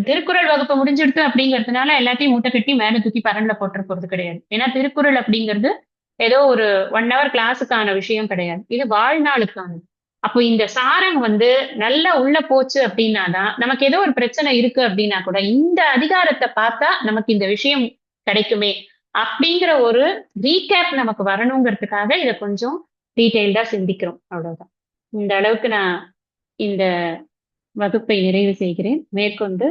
திருக்குறள் வகுப்பு முடிஞ்சிடுது அப்படிங்கிறதுனால எல்லாத்தையும் மூட்டை கட்டி மேல தூக்கி பரன்ல போட்டு போறது கிடையாது. ஏன்னா திருக்குறள் அப்படிங்கிறது ஏதோ ஒரு 1 hour கிளாஸுக்கான விஷயம் கிடையாது. இது வாழ்நாளுக்கானது. அப்போ இந்த சாரம் வந்து நல்லா உள்ள போச்சு அப்படின்னாதான் நமக்கு ஏதோ ஒரு பிரச்சனை இருக்கு அப்படின்னா கூட இந்த அதிகாரத்தை பார்த்தா நமக்கு இந்த விஷயம் கிடைக்குமே அப்படிங்கிற ஒரு ரீகேப் நமக்கு வரணுங்கிறதுக்காக இதை கொஞ்சம் டீட்டெயில்டா சிந்திக்கிறோம். அவ்வளவுதான். இந்த அளவுக்கு நான் இந்த வகுப்பை நிறைவு செய்கிறேன். மேற்கொண்டு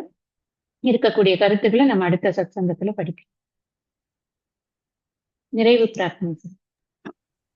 இருக்கக்கூடிய கருத்துக்களை நம்ம அடுத்த சத்சங்கத்துல படிக்கலாம். நிறைவு பிரார்த்தனை.